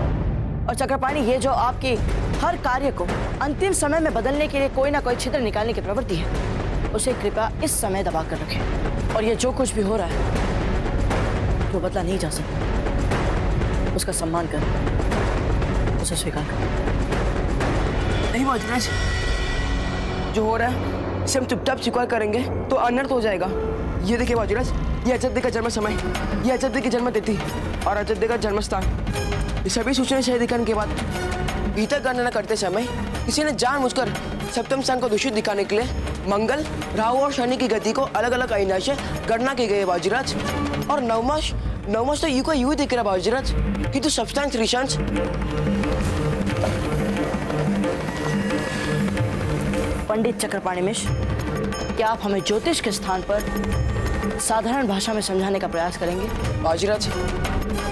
और चक्रपाणी, ये जो आपकी हर कार्य को अंतिम समय में बदलने के लिए कोई ना कोई छिद्र निकालने की प्रवृत्ति है, उसे कृपया इस समय दबा कर रखें। और ये जो कुछ भी हो रहा है वो बदला नहीं जा सकता, उसका सम्मान करें, उसे स्वीकार करें। नहीं बाबूजीराज, जो हो रहा है इसे हम चुपचाप स्वीकार करेंगे तो अनर्थ हो जाएगा। ये देखिए बाबूजीराज, ये अजब का जन्म समय, ये अजब की जन्म तिथि और अजब का जन्म स्थान, ये सभी सूचनाएं सही दिखाने के बाद भीतर गणना करते समय किसी ने जानबूझकर सप्तम स्थान को दूषित दिखाने के लिए मंगल, राहु और शनि की गति को अलग अलग अयना से गणना की गई है बाबूजीराज। और नवमाश तो यू का यू ही दिख रहा है बाबूजीराज, किंतु सप्तांश त्रिशांश। पंडित चक्रपाणी मिश्र, क्या आप हमें ज्योतिष के स्थान पर साधारण भाषा में समझाने का प्रयास करेंगे? बाबूजीराज,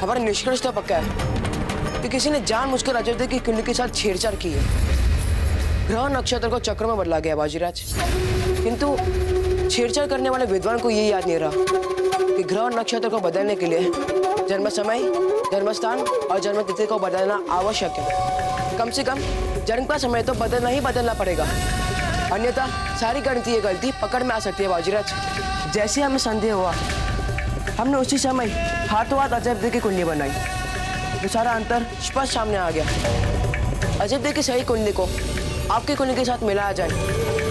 हमारा निष्कर्ष तो पक्का है कि किसी ने जानबूझकर अजय की कुंडली के साथ छेड़छाड़ की है। ग्रह नक्षत्र को चक्र में बदला गया बाबूजीराज, किंतु छेड़छाड़ करने वाले विद्वान को ये याद नहीं रहा कि ग्रह नक्षत्र को बदलने के लिए जन्म समय, जन्म स्थान और जन्म तिथि को बदलना आवश्यक है। कम से कम जन्म का समय तो बदलना ही बदलना पड़ेगा, अन्यथा सारी गणितीय गलती पकड़ में आ सकती है बाबूजीराज। जैसे हमें संदेह हुआ, हमने उसी समय हाथों हाथ अजय की कुंडली बनाई, तो सारा अंतर स्पष्ट सामने आ गया। अजय की सही कुंडली को आपकी कुंडली के साथ मिलाया जाए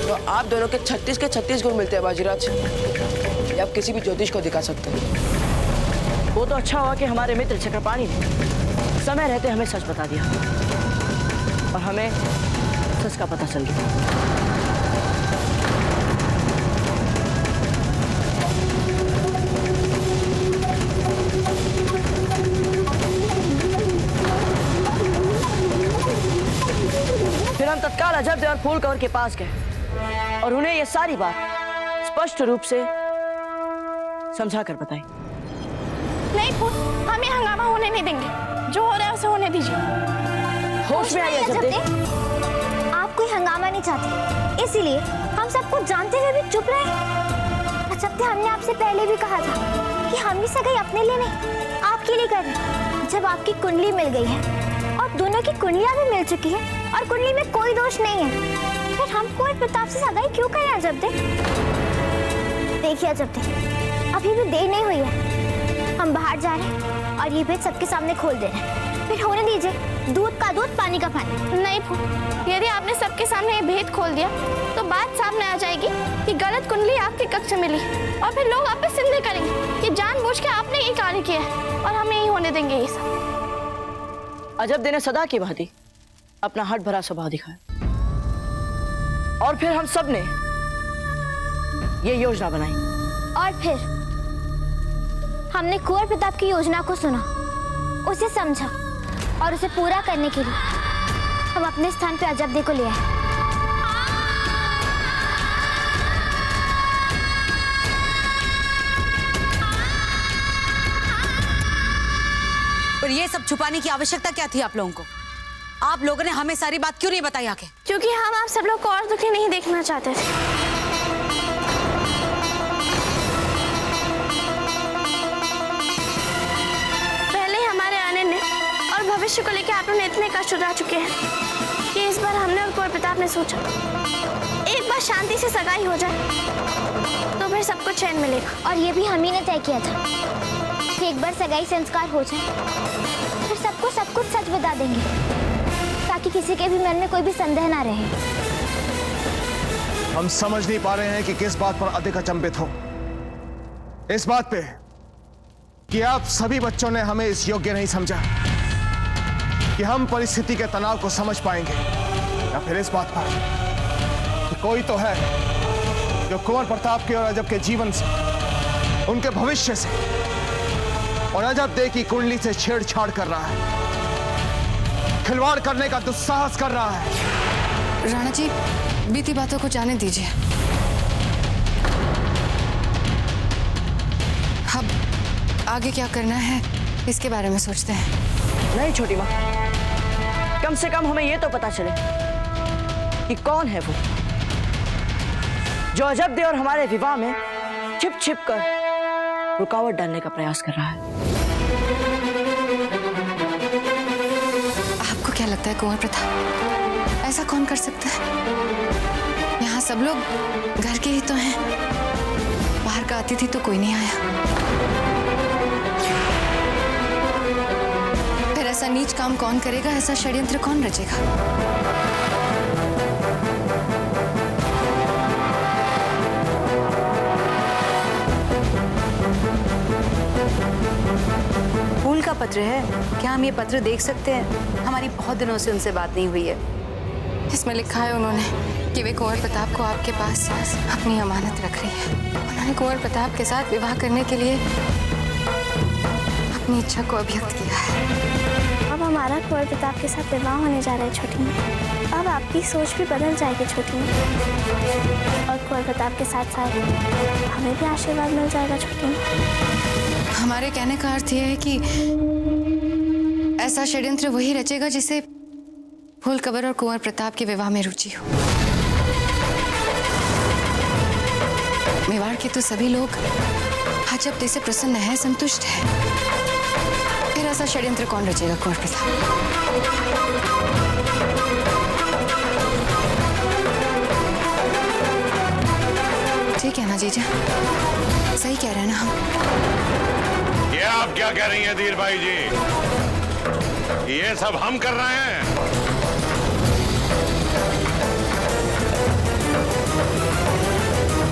तो आप दोनों के 36 के 36 गुण मिलते हैं बाबूजीराज। ये आप किसी भी ज्योतिष को दिखा सकते हैं। वो तो अच्छा हुआ कि हमारे मित्र चक्रपाणी ने समय रहते हमें सच बता दिया और हमें सच का पता चल गया। फिर हम तत्काल अजब और फूल कवर के पास गए और उन्हें यह सारी बात स्पष्ट रूप से समझा कर बताई। नहीं फूल, हम ये हंगामा होने नहीं देंगे, जो हो रहा है उसे होने दीजिए। होश में आइए अजब। आप कोई हंगामा नहीं चाहते, इसीलिए हम सब कुछ जानते हुए भी चुप रहे। अजब, हमने आपसे पहले भी कहा था कि हम ये सगाई अपने लिए नहीं आपके लिए कर रहे हैं। जब आपकी कुंडली मिल गई है और दोनों की कुंडलियां भी मिल चुकी है और कुंडली में कोई दोष नहीं है, फिर हम कुंवर प्रताप से सगाई क्यों करें अजब? देखिए अजब, अभी भी देर नहीं हुई है, हम बाहर जा रहे हैं और ये भेद सबके सामने खोल दे रहे हैं। फिर होने दीजिए, दूध का दूध, पानी का पानी। नहीं नहीं फूल, यदि आपने सबके सामने ये भेद खोल दिया तो बात सामने आ जाएगी कि गलत कुंडली आपके कक्ष में मिली और फिर लोग आप पे सिंधे करेंगे कि जानबूझ के आपने ये कार्य किया है और हम नहीं होने देंगे ये सब। अजब ने सदा की भांति अपना हट भरा स्वभाव दिखाया और फिर हम सब ने ये योजना बनाई। और फिर हमने कुंवर प्रताप की योजना को सुना, उसे समझा और उसे पूरा करने के लिए हम अपने स्थान पे अजब को ले आए। पर ये सब छुपाने की आवश्यकता क्या थी आप लोगों को? आप लोगों ने हमें सारी बात क्यों नहीं बताई आके? क्योंकि हम आप सब लोग को और दुखी नहीं देखना चाहते थे। पहले हमारे आने ने और भविष्य को लेकर आप लोग इतने कष्ट उठा चुके हैं कि इस बार हमने और कुंवर प्रताप ने सोचा एक बार शांति से सगाई हो जाए तो फिर सबको चैन मिलेगा। और ये भी हम ही ने तय किया था कि एक बार सगाई संस्कार हो जाए फिर सबको सब कुछ सच बता देंगे ताकि किसी के भी मन में कोई भी संदेह ना रहे। हम समझ नहीं पा रहे हैं कि किस बात पर अधिक अचंभित हो। इस बात पे कि आप सभी बच्चों ने हमें इस योग्य नहीं समझा कि हम परिस्थिति के तनाव को समझ पाएंगे, या फिर इस बात पर कि कोई तो है जो कुंवर प्रताप के और अजब के जीवन से, उनके भविष्य से और अजब दे की कुंडली से छेड़छाड़ कर रहा है, खिलवाड़ करने का दुस्साहस कर रहा है। राणा जी, बीती बातों को जाने दीजिए। अब आगे क्या करना है इसके बारे में सोचते हैं। नहीं छोटी माँ, कम से कम हमें यह तो पता चले कि कौन है वो जो अजब दे और हमारे विवाह में छिप छिप कर रुकावट डालने का प्रयास कर रहा है। आपको क्या लगता है कुंवर प्रताप ऐसा कौन कर सकता है? यहाँ सब लोग घर के ही तो हैं, बाहर का अतिथि तो कोई नहीं आया। फिर ऐसा नीच काम कौन करेगा, ऐसा षड्यंत्र कौन रचेगा? फूल का पत्र है, क्या हम ये पत्र देख सकते हैं? हमारी बहुत दिनों से उनसे बात नहीं हुई है। इसमें लिखा है उन्होंने कि वे कुंवर प्रताप को आपके पास अपनी अमानत रख रही है। उन्होंने कुंवर प्रताप के साथ विवाह करने के लिए अपनी इच्छा को अभिव्यक्त किया है। अब हमारा कुंवर प्रताप के साथ विवाह होने जा रहा है छोटी माँ। अब आपकी सोच भी बदल जाएगी छोटी माँ, और कुंवर प्रताप के साथ साथ हमें भी आशीर्वाद मिल जाएगा छोटी माँ। हमारे कहने का अर्थ यह है कि ऐसा षड्यंत्र वही रचेगा जिसे फूलकवर और कुंवर प्रताप के विवाह में रुचि हो। मेवाड़ के तो सभी लोग अजब दे से प्रसन्न है, संतुष्ट है। फिर ऐसा षड्यंत्र कौन रचेगा कुंवर प्रताप? ठीक है ना जीजा, सही कह रहे हैं ना हम? ये आप क्या कह रही हैं धीर भाई जी? ये सब हम कर रहे हैं?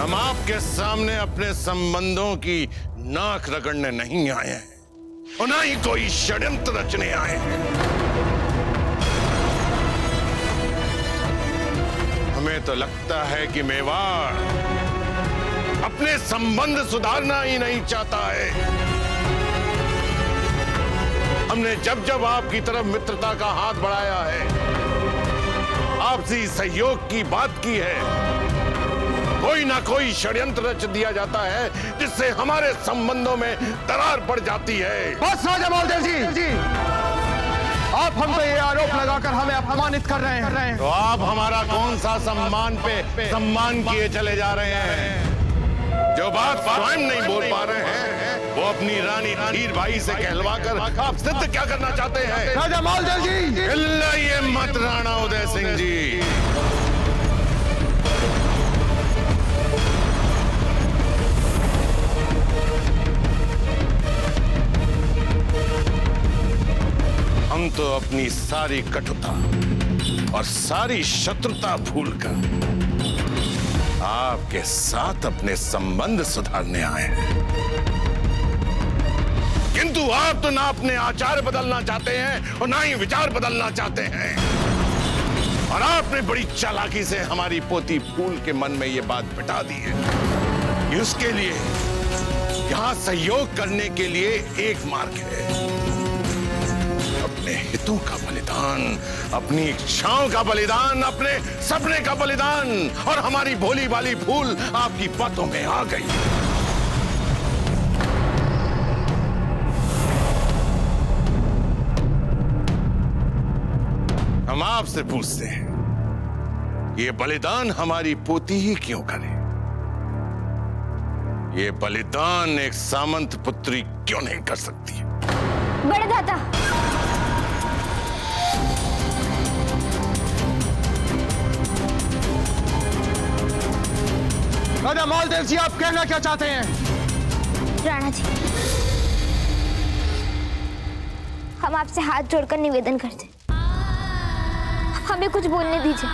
हम आपके सामने अपने संबंधों की नाक रगड़ने नहीं आए हैं और ना ही कोई षड्यंत्र रचने आए हैं। हमें तो लगता है कि मेवाड़ अपने संबंध सुधारना ही नहीं चाहता है। हमने जब जब आपकी तरफ मित्रता का हाथ बढ़ाया है, आपसी सहयोग की बात की है, कोई ना कोई षड्यंत्र रच दिया जाता है जिससे हमारे संबंधों में दरार पड़ जाती है। बस राजा मालदेव जी, आप हम पे ये आरोप लगाकर हमें अपमानित कर रहे हैं। तो आप हमारा कौन सा सम्मान पे सम्मान किए चले जा रहे हैं? जो बात स्वयं नहीं बोल पा रहे हैं वो अपनी रानी धीर भाई से कहलवा कर आप सिद्ध क्या करना चाहते हैं? राजा मालदेव जी, चिल्लाइए मत राणा उदय सिंह जी। हम तो अपनी सारी कटुता और सारी शत्रुता भूलकर आपके साथ अपने संबंध सुधारने आए हैं। किंतु आप तो ना अपने आचार बदलना चाहते हैं और ना ही विचार बदलना चाहते हैं। और आपने बड़ी चालाकी से हमारी पोती फूल के मन में यह बात बिठा दी है कि उसके लिए यहां सहयोग करने के लिए एक मार्ग है, अपने हितों का बलिदान, अपनी इच्छाओं का बलिदान, अपने सपने का बलिदान। और हमारी भोली वाली फूल आपकी बातों में आ गई। हम आपसे पूछते हैं, ये बलिदान हमारी पोती ही क्यों करे? ये बलिदान एक सामंत पुत्री क्यों नहीं कर सकती? बड़े दादा, राजा मालदेव जी, आप कहना क्या चाहते हैं? राणा जी, हम आपसे हाथ जोड़कर निवेदन करते हैं, हमें कुछ बोलने दीजिए।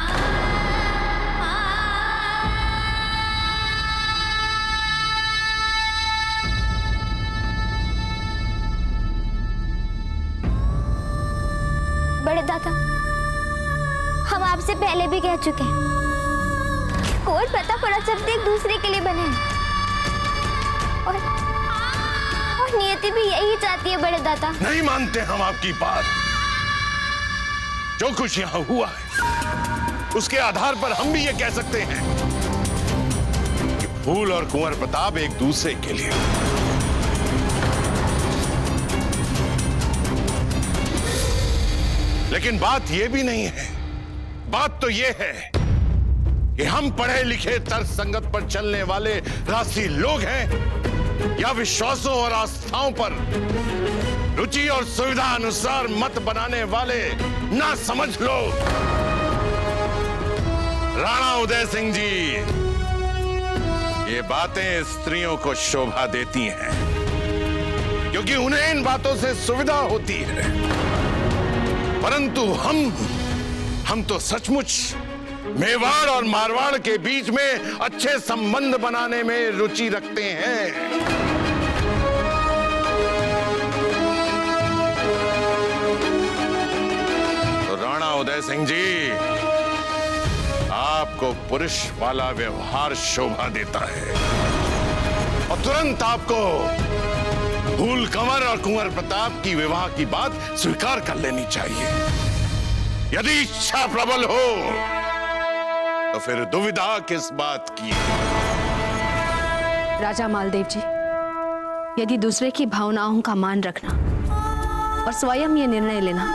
बड़े दादा, हम आपसे पहले भी कह चुके हैं, कुंवर प्रताप और अजब एक दूसरे के लिए बने हैं और नियति भी यही चाहती है। बड़े दादा, नहीं मानते हम आपकी बात। जो कुछ यहां हुआ है उसके आधार पर हम भी ये कह सकते हैं कि फूल और कुंवर प्रताप एक दूसरे के लिए। लेकिन बात यह भी नहीं है, बात तो यह है कि हम पढ़े लिखे तर्क संगत पर चलने वाले राष्ट्रीय लोग हैं या विश्वासों और आस्थाओं पर रुचि और सुविधा अनुसार मत बनाने वाले ना समझ लोग। राणा उदय सिंह जी, ये बातें स्त्रियों को शोभा देती हैं क्योंकि उन्हें इन बातों से सुविधा होती है, परंतु हम तो सचमुच मेवाड़ और मारवाड़ के बीच में अच्छे संबंध बनाने में रुचि रखते हैं। तो राणा उदय सिंह जी, आपको पुरुष वाला व्यवहार शोभा देता है और तुरंत आपको फूल कंवर और कुंवर प्रताप की विवाह की बात स्वीकार कर लेनी चाहिए। यदि इच्छा प्रबल हो तो फिर दुविधा किस बात की? राजा मालदेव जी, यदि दूसरे की भावनाओं का मान रखना और स्वयं ये निर्णय लेना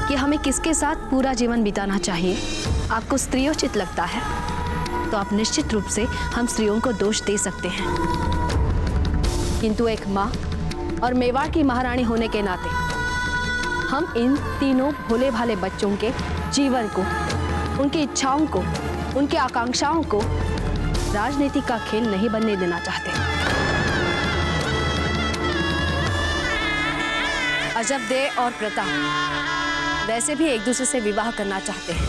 कि हमें किसके साथ पूरा जीवन बिताना चाहिए आपको स्त्रियोचित लगता है, तो आप निश्चित रूप से हम स्त्रियों को दोष दे सकते हैं। किंतु एक माँ और मेवाड़ की महारानी होने के नाते हम इन तीनों भोले भाले बच्चों के जीवन को, उनकी इच्छाओं को, उनकी आकांक्षाओं को राजनीति का खेल नहीं बनने देना चाहते। अजबदे और प्रताप वैसे भी एक दूसरे से विवाह करना चाहते हैं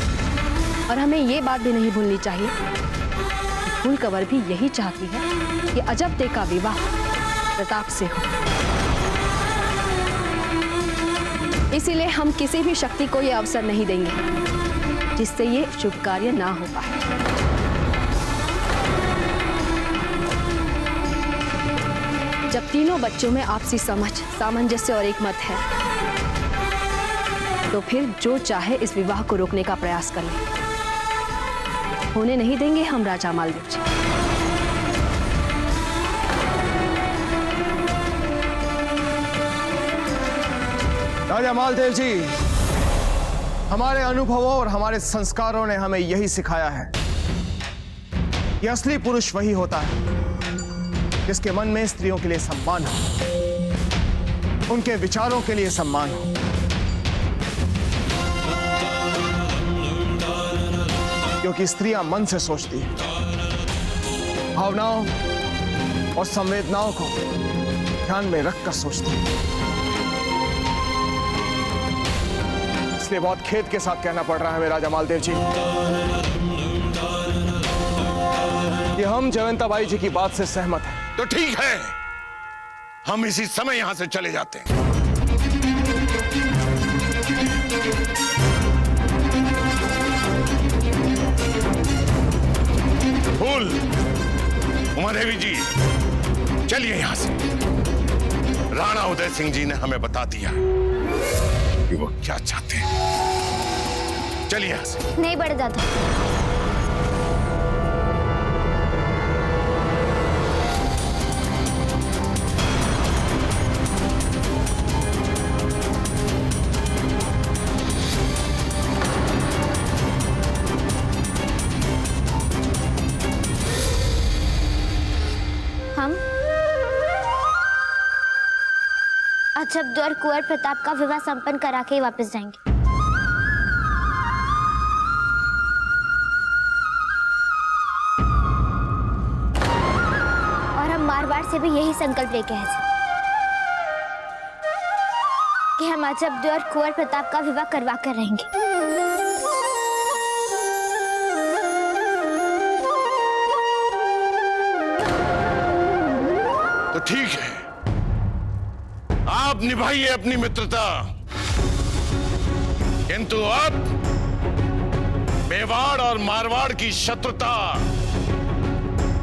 और हमें ये बात भी नहीं भूलनी चाहिए कि फूल कंवर भी यही चाहती है कि अजबदे का विवाह प्रताप से हो। इसीलिए हम किसी भी शक्ति को यह अवसर नहीं देंगे जिससे ये शुभ कार्य ना हो पाए। जब तीनों बच्चों में आपसी समझ, सामंजस्य और एकमत है, तो फिर जो चाहे इस विवाह को रोकने का प्रयास कर ले। होने नहीं देंगे हम राजा मालदेव जी। राजा मालदेव जी, हमारे अनुभवों और हमारे संस्कारों ने हमें यही सिखाया है कि असली पुरुष वही होता है जिसके मन में स्त्रियों के लिए सम्मान हो, उनके विचारों के लिए सम्मान हो। क्योंकि स्त्रियां मन से सोचती हैं, भावनाओं और संवेदनाओं को ध्यान में रखकर सोचती हैं। इसलिए बहुत खेद के साथ कहना पड़ रहा है हमें राजा मालदेव जी कि हम जयवंताबाई जी की बात से सहमत हैं। तो ठीक है, हम इसी समय यहां से चले जाते हैं। फूल, उमा देवी जी, चलिए यहां से। राणा उदय सिंह जी ने हमें बता दिया कि वो क्या चाहते हैं। चलिए यहां से। नहीं बड़े दादा, हम अजब और कुंवर प्रताप का विवाह संपन्न करा के ही वापस जाएंगे। और हम मारवाड़ से भी यही संकल्प लेके आए थे कि हम अजब और कुंवर प्रताप का विवाह करवा कर रहेंगे। तो ठीक है, आप निभाइए अपनी मित्रता, किंतु अब मेवाड़ और मारवाड़ की शत्रुता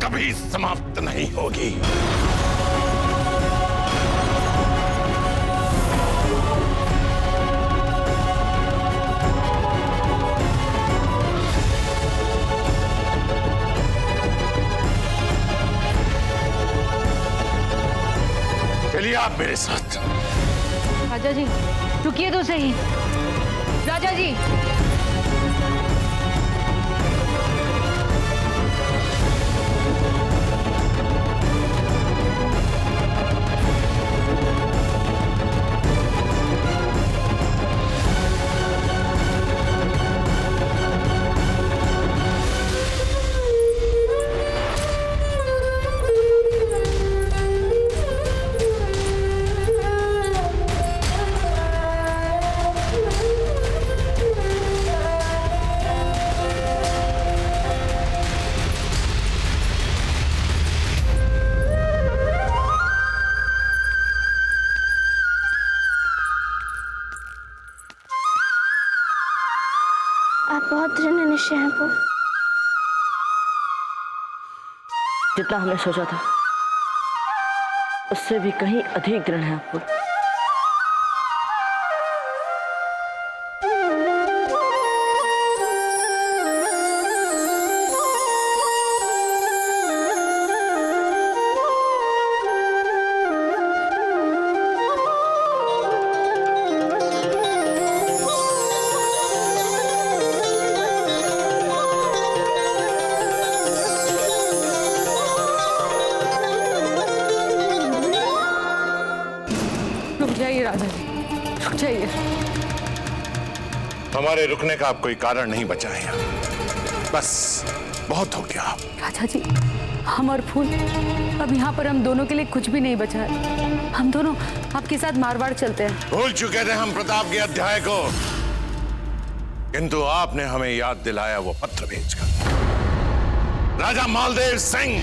कभी समाप्त नहीं होगी। चलिए आप मेरे साथ। राजा जी रुकिए तो सही। राजा जी, आप बहुत दृढ़ निश्चय हैं पुर। जितना हमने सोचा था उससे भी कहीं अधिक दृढ़ है आप। राजा जी रुक जाइए। हमारे रुकने का अब कोई कारण नहीं बचा है, बस बहुत हो गया। राजा जी, हम और फूल, अब यहाँ पर हम दोनों के लिए कुछ भी नहीं बचा है। हम दोनों आपके साथ मारवाड़ चलते हैं। भूल चुके थे हम प्रताप के अध्याय को, किंतु आपने हमें याद दिलाया वो पत्र भेजकर। राजा मालदेव सिंह,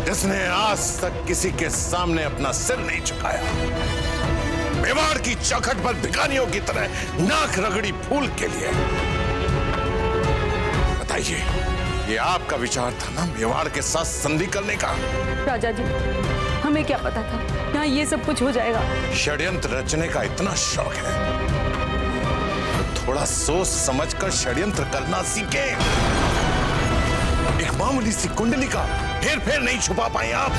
जिसने आज तक किसी के सामने अपना सिर नहीं झुकाया, मेवाड़ की चौखट पर भिखारियों की तरह नाक रगड़ी फूल के लिए। बताइए, ये आपका विचार था ना मेवाड़ के साथ संधि करने का? राजा जी, हमें क्या पता था यहाँ ये सब कुछ हो जाएगा। षड्यंत्र रचने का इतना शौक है तो थोड़ा सोच समझकर षड्यंत्र करना सीखे। एक मामूली सी कुंडली का हेर फेर नहीं छुपा पाए आप।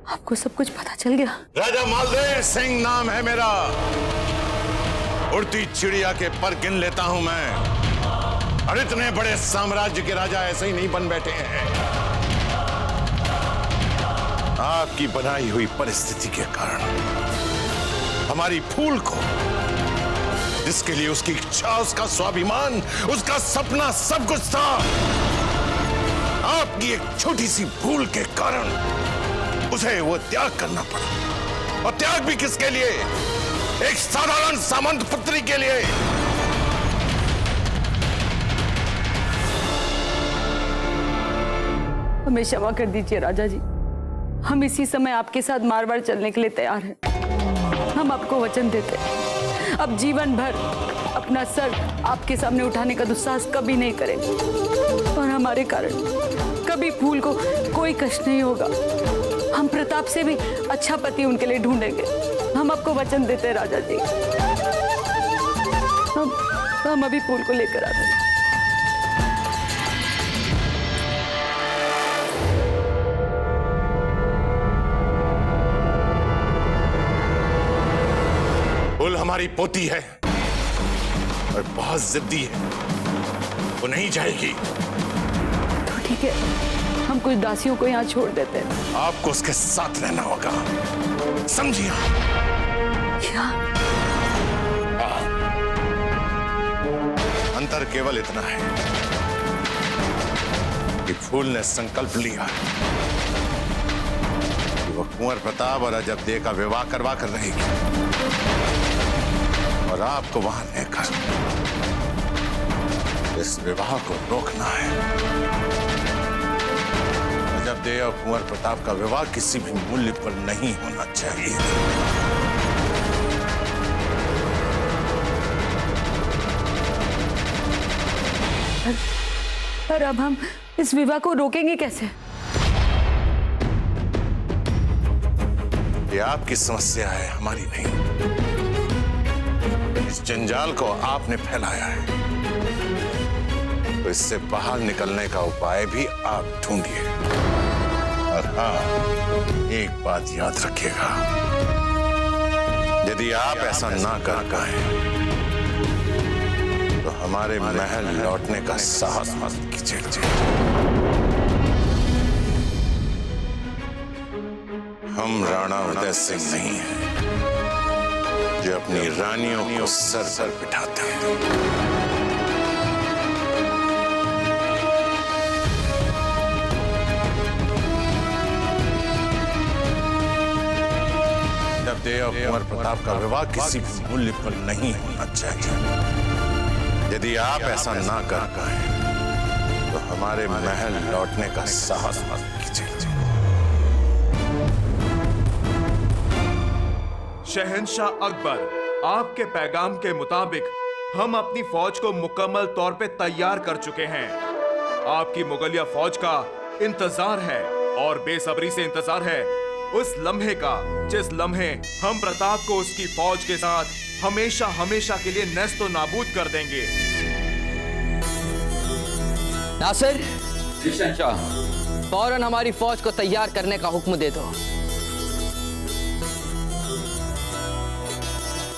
आपको सब कुछ पता चल गया? राजा मालदेव सिंह नाम है मेरा। उड़ती चिड़िया के पर गिन लेता हूं मैं, और इतने बड़े साम्राज्य के राजा ऐसे ही नहीं बन बैठे हैं। आपकी बनाई हुई परिस्थिति के कारण हमारी फूल को, जिसके लिए उसकी इच्छा, उसका स्वाभिमान, उसका सपना सब कुछ था, आपकी एक छोटी सी भूल के कारण उसे वो त्याग करना पड़ा। और त्याग भी किसके लिए? एक साधारण सामंत पुत्री के लिए। हमें क्षमा कर दीजिए राजा जी, हम इसी समय आपके साथ मारवाड़ चलने के लिए तैयार हैं। हम आपको वचन देते हैं, अब जीवन भर अपना सर आपके सामने उठाने का दुस्साहस कभी नहीं करेंगे और हमारे कारण कभी फूल को कोई कष्ट नहीं होगा। हम प्रताप से भी अच्छा पति उनके लिए ढूंढेंगे। हम आपको वचन देते हैं राजा जी। हम अभी फूल को लेकर आते हैं। फूल हमारी पोती है और बहुत जिद्दी है, वो नहीं जाएगी। तो ठीक है, हम कुछ दासियों को यहाँ छोड़ देते हैं। आपको उसके साथ रहना होगा, समझिए? क्या? अंतर केवल इतना है कि फूल ने संकल्प लिया कि वो कुंवर प्रताप और अजबदेह का विवाह करवा कर रहेगी और आपको वहां लेकर इस विवाह को रोकना है। अजबदेह और कुंवर प्रताप का विवाह किसी भी मूल्य पर नहीं होना चाहिए। पर अब हम इस विवाह को रोकेंगे कैसे? ये आपकी समस्या है, हमारी नहीं। इस जंजाल को आपने फैलाया है, तो इससे बाहर निकलने का उपाय भी आप ढूंढिए। और हाँ, एक बात याद रखिएगा, यदि आप ऐसा ना कर पाए तो हमारे महल लौटने का साहस मत कीजिए। हम राणा उदय सिंह नहीं हैं जो अपनी रानियों को सर सर बिठाते हैं। अजबदेह और कुंवर प्रताप का विवाह किसी भी मूल्य पर नहीं होना चाहिए। यदि आप ऐसा ना कर पाए तो हमारे महल लौटने का साहस मत कीजिए। शहंशाह अकबर, आपके पैगाम के मुताबिक हम अपनी फौज को मुकम्मल तौर पे तैयार कर चुके हैं। आपकी मुगलिया फौज का इंतजार है और बेसब्री से इंतजार है उस लम्हे का जिस लम्हे हम प्रताप को उसकी फौज के साथ हमेशा हमेशा के लिए नेस्तो नाबूद कर देंगे। नासिर, फौरन हमारी फौज को तैयार करने का हुक्म दे दो।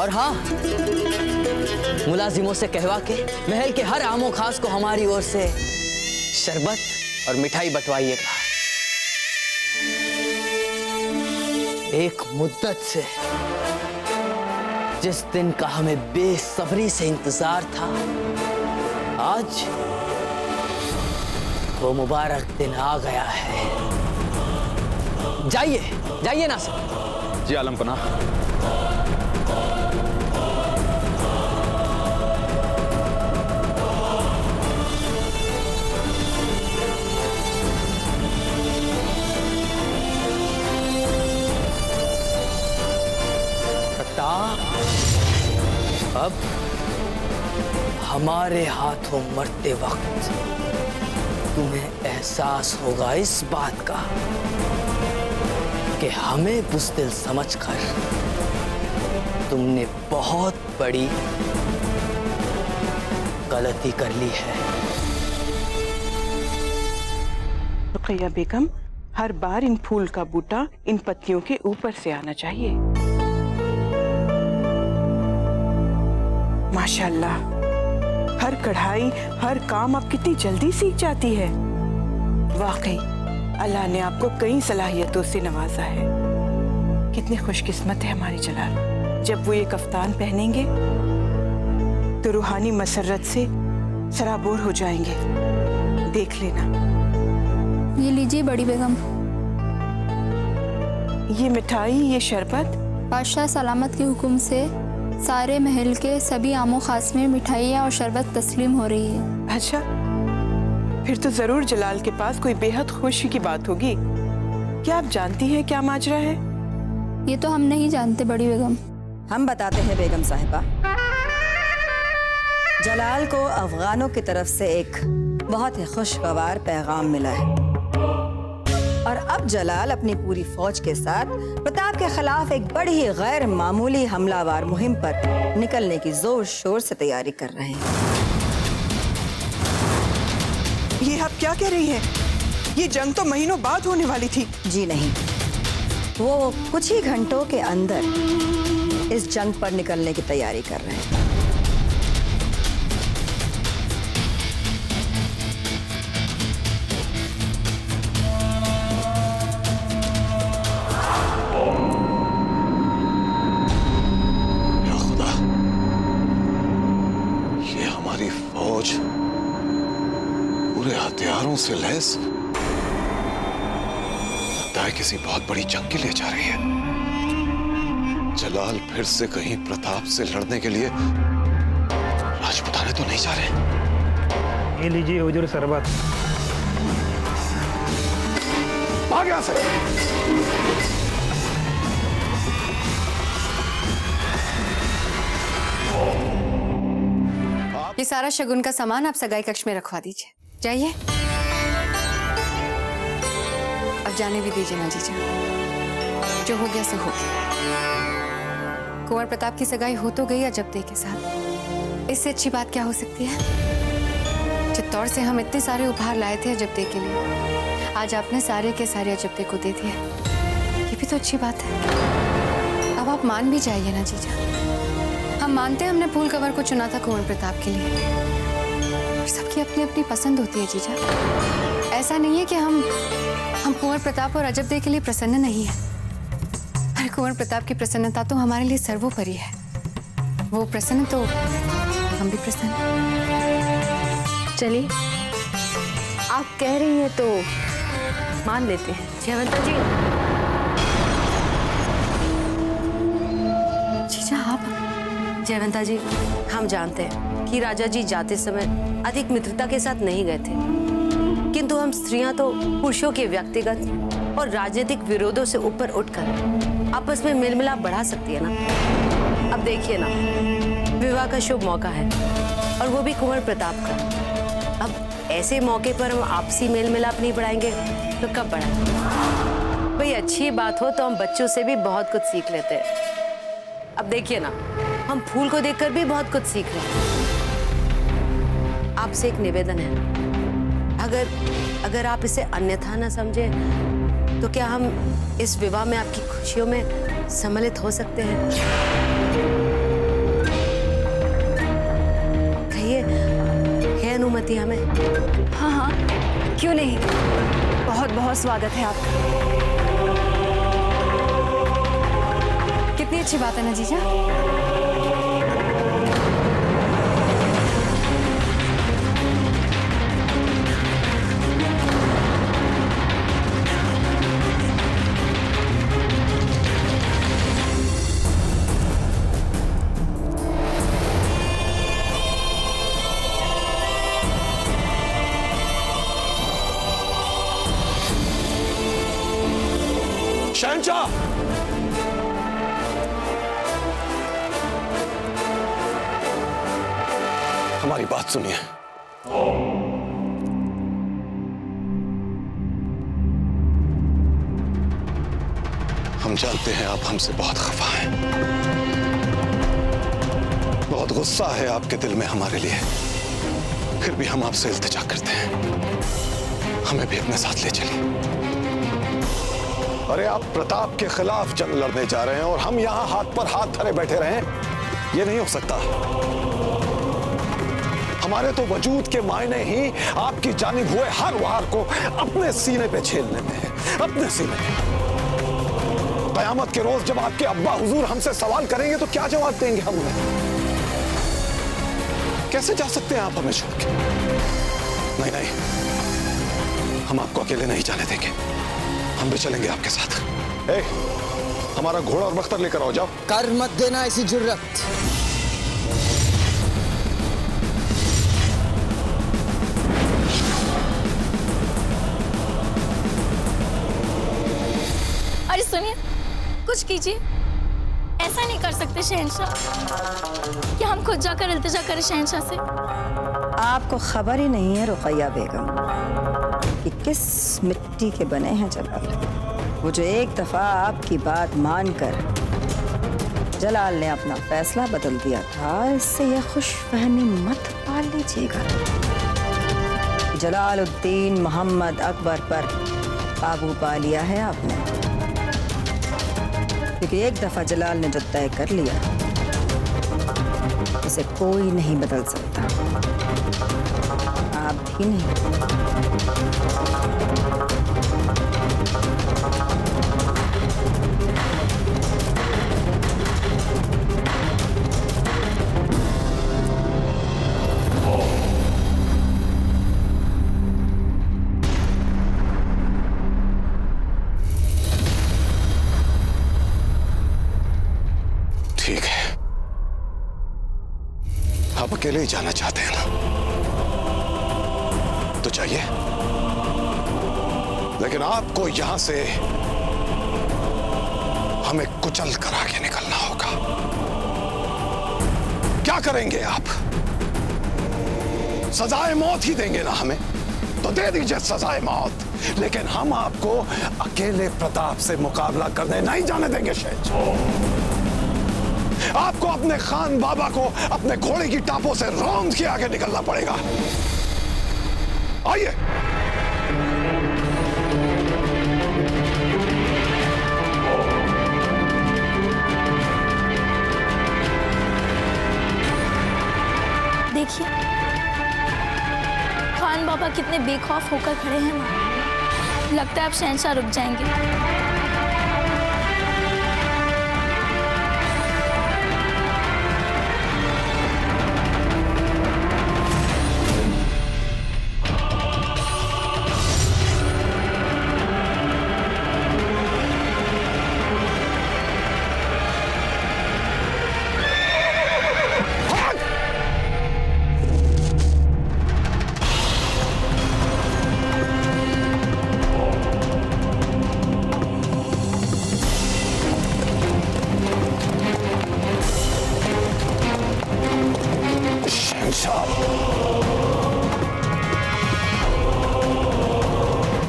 और हाँ, मुलाजिमों से कहवा के महल के हर आमो खास को हमारी ओर से शरबत और मिठाई बंटवाइएगा। एक मुद्दत से जिस दिन का हमें बेसब्री से इंतजार था, आज वो मुबारक दिन आ गया है। जाइए जाइए नासिर। जी आलम पनाह। अब हमारे हाथों मरते वक्त तुम्हें एहसास होगा इस बात का कि हमें बुज़दिल समझकर तुमने बहुत बड़ी गलती कर ली है। रुकैया बेगम, हर बार इन फूल का बूटा इन पत्तियों के ऊपर से आना चाहिए। माशाल्लाह, हर कढ़ाई हर काम आप कितनी जल्दी सीख जाती है। वाकई अल्लाह ने आपको कई सलाहियतों से नवाजा है। कितने खुशकिस्मत है हमारी जलाल। जब वो ये कफ्तान पहनेंगे तो रूहानी मसरत से सराबोर हो जाएंगे। देख लेना। ये लीजिए बड़ी बेगम। ये मिठाई, ये शरबत बादशाह सलामत के हुक्म से सारे महल के सभी आमो खास में मिठाइयाँ और शरबत तस्लीम हो रही है। अच्छा, फिर तो जरूर जलाल के पास कोई बेहद खुशी की बात होगी। क्या आप जानती हैं क्या माजरा है? ये तो हम नहीं जानते बड़ी बेगम। हम बताते हैं बेगम साहिबा। जलाल को अफगानों की तरफ से एक बहुत ही खुशगवार पैगाम मिला है और अब जलाल अपनी पूरी फौज के साथ प्रताप के खिलाफ एक बड़ी ही गैर मामूली हमलावर मुहिम पर निकलने की जोर शोर से तैयारी कर रहे हैं। ये आप क्या कह रही हैं? ये जंग तो महीनों बाद होने वाली थी। जी नहीं, वो कुछ ही घंटों के अंदर इस जंग पर निकलने की तैयारी कर रहे हैं। फौज पूरे हथियारों से लैस लगता है किसी बहुत बड़ी जंग के लिए जा रही है। जलाल फिर से कहीं प्रताप से लड़ने के लिए राजपुताने तो नहीं जा रहे? ये लीजिए हुजूर शरबत। आ गया सर। ये सारा शगुन का सामान आप सगाई कक्ष में रखवा दीजिए। जाइए, अब जाने भी दीजिए ना जीजा। जो हो गया सो हो गया। कुंवर प्रताप की सगाई हो तो गई अजबदे के साथ। इससे अच्छी बात क्या हो सकती है? चित्तौड़ से हम इतने सारे उपहार लाए थे अजबदे के लिए, आज आपने सारे के सारे अजबदे को दे दिए। ये भी तो अच्छी बात है। अब आप मान भी जाइए ना जीजा। हम मानते हैं हमने फूल कवर को चुना था कुंवर प्रताप के लिए, और सबकी अपनी अपनी पसंद होती है जीजा। ऐसा नहीं है कि हम कुंवर प्रताप और अजबदे के लिए प्रसन्न नहीं है। अरे कुंवर प्रताप की प्रसन्नता तो हमारे लिए सर्वोपरि है। वो प्रसन्न तो हम भी प्रसन्न। चलिए, आप कह रही हैं तो मान लेते हैं। जयवंता जी, जीजा आप? जयवंता जी, हम जानते हैं कि राजा जी जाते समय अधिक मित्रता के साथ नहीं गए थे, किंतु हम स्त्रियां तो पुरुषों के व्यक्तिगत और राजनीतिक विरोधों से ऊपर उठकर आपस में मेल मिलाप बढ़ा सकती है ना। अब देखिए ना, विवाह का शुभ मौका है और वो भी कुंवर प्रताप का। अब ऐसे मौके पर हम आपसी मेल मिलाप नहीं बढ़ाएंगे तो कब बढ़ाएंगे? भाई अच्छी बात हो तो हम बच्चों से भी बहुत कुछ सीख लेते हैं। अब देखिए ना, हम फूल को देखकर भी बहुत कुछ सीख रहे हैं। आपसे एक निवेदन है, अगर आप इसे अन्यथा न समझे तो क्या हम इस विवाह में आपकी खुशियों में सम्मिलित हो सकते हैं? कहिए, है अनुमति हमें? हाँ हाँ, क्यों नहीं। बहुत बहुत स्वागत है आपका। कितनी अच्छी बात है ना जीजा। शहंशाह, हमारी बात सुनिए। हम जानते हैं आप हमसे बहुत खफा हैं, बहुत गुस्सा है आपके दिल में हमारे लिए, फिर भी हम आपसे इल्तिजा करते हैं, हमें भी अपने साथ ले चलिए। अरे आप प्रताप के खिलाफ जंग लड़ने जा रहे हैं और हम यहां हाथ पर हाथ धरे बैठे रहें, यह नहीं हो सकता। हमारे तो वजूद के मायने ही आपकी जानिब हुए हर वार को अपने सीने पे झेलने में है, अपने सीने पे। कयामत के रोज जब आपके अब्बा हुजूर हमसे सवाल करेंगे तो क्या जवाब देंगे हम उन्हें? कैसे जा सकते हैं आप हमें छोड़ के? नहीं नहीं, हम आपको अकेले नहीं जाने देंगे, हम भी चलेंगे आपके साथ। हमारा घोड़ा और बख्तर लेकर आओ, जाओ। कर मत देना ऐसी जुर्रत। अरे सुनिए, कुछ कीजिए। ऐसा नहीं कर सकते शहंशाह कि हम खुद जाकर इल्तिजा करें शहंशाह से। आपको खबर ही नहीं है रुकैया बेगम कि किस मिट्टी के बने हैं जलाल। वो जो एक दफा आपकी बात मानकर जलाल ने अपना फैसला बदल दिया था, इससे यह खुशफहमी मत पाल लीजिएगा। जलालुद्दीन मोहम्मद अकबर पर काबू पा लिया है आपने, क्योंकि एक दफा जलाल ने जो तय कर लिया इसे कोई नहीं बदल सकता, आप भी नहीं। ठीक है, आप अकेले ही जाना चाहते हैं ना, तो चाहिए, लेकिन आपको यहां से हमें कुचल कर आगे निकलना होगा। क्या करेंगे आप? सजाए मौत ही देंगे ना हमें? तो दे दीजिए सजाए मौत, लेकिन हम आपको अकेले प्रताप से मुकाबला करने नहीं जाने देंगे शहंशाह। आपको अपने खान बाबा को अपने घोड़े की टापों से रौंद के आगे निकलना पड़ेगा। आइए। देखिए खान बाबा कितने बेखौफ होकर खड़े हैं वहां। लगता है अब शहंशाह रुक जाएंगे।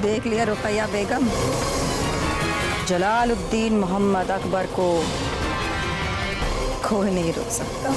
देख लिया रुकैया बेगम, जलालुद्दीन मोहम्मद अकबर को कोई नहीं रोक सकता।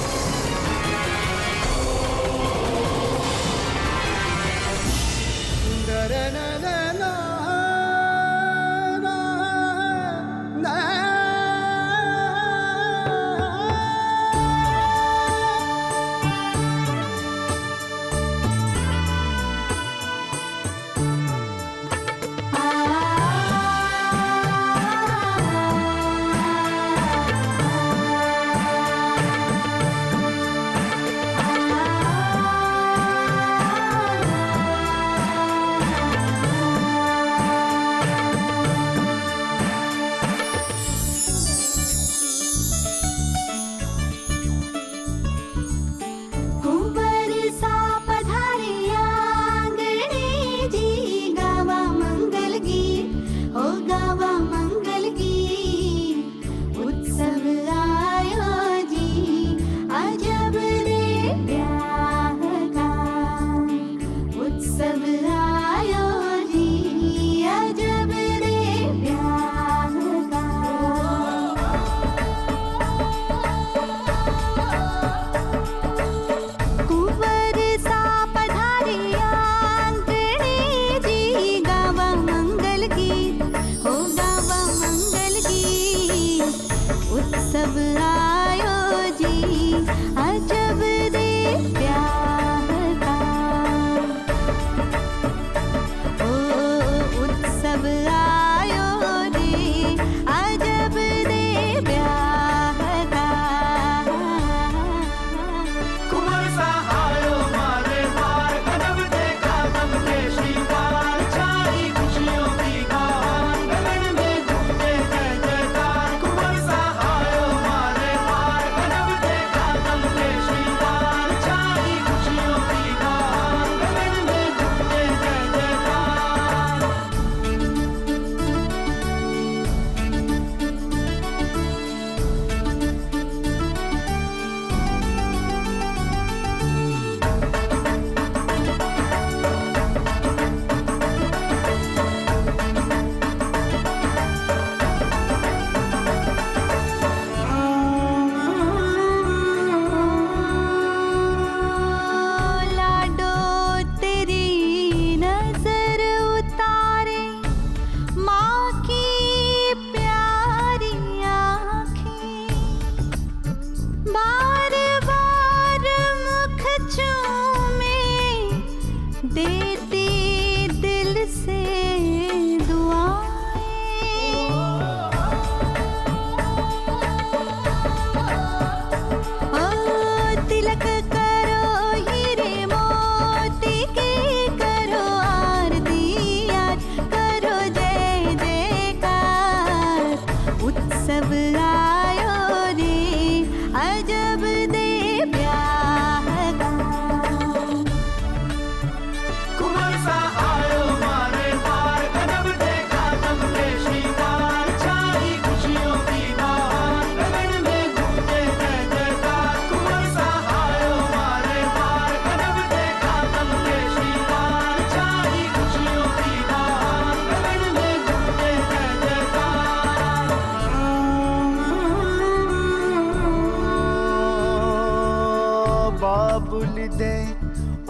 बाबुल दे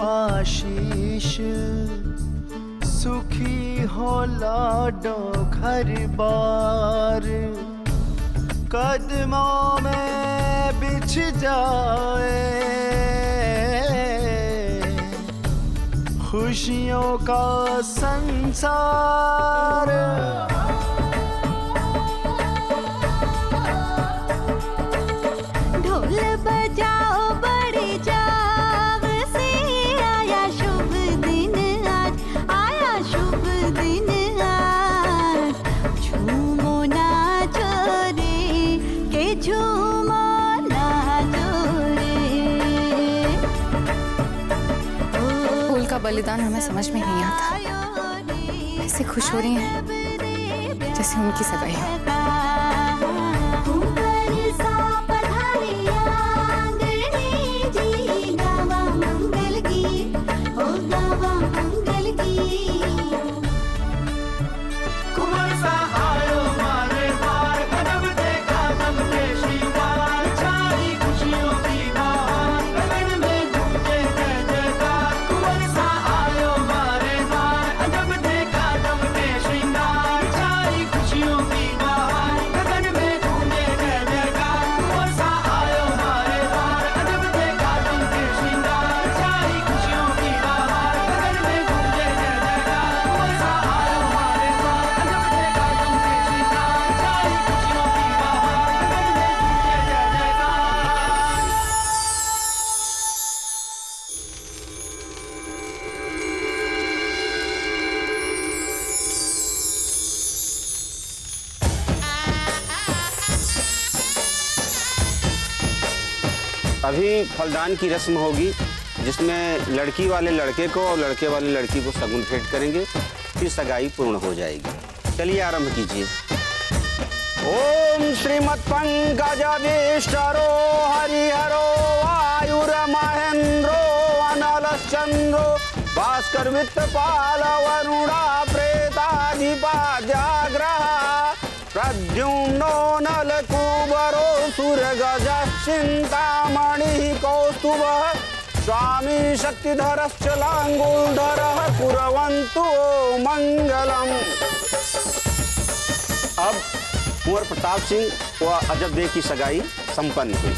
आशीष, सुखी हो लाडो घर बार, कदमों में बिछ जाए खुशियों का संसार। ढोल बजाओ बड़ी जाव से, आया शुभ दिन आज, आया शुभ दिन आज। झूमो नाचो रे के झूमो नाचो रे। फूल का बलिदान हमें समझ में नहीं आता, ऐसे खुश हो रही हैं जैसे उनकी सगाई हो। अभी फलदान की रस्म होगी, जिसमें लड़की वाले लड़के को और लड़के वाले लड़की को शगुन भेंट करेंगे, फिर सगाई पूर्ण हो जाएगी। चलिए आरंभ कीजिए। ओम श्रीमत्पंकजविष्टरो हरिहरो वायुरमहेन्द्रो अनलश्चन्द्रो भास्कर वित्तपाल वरुणा प्रेताधिपाद्याग्रह प्रद्युम्नो नलकुबरो सुरगजश्चिन्तामणिः कौस्तुभः स्वामी शक्तिधरश्च लाङ्गूलधरः कुर्वन्तु मङ्गलम्। अब कुंवर प्रताप सिंह व अजब दे की सगाई संपन्न हुई।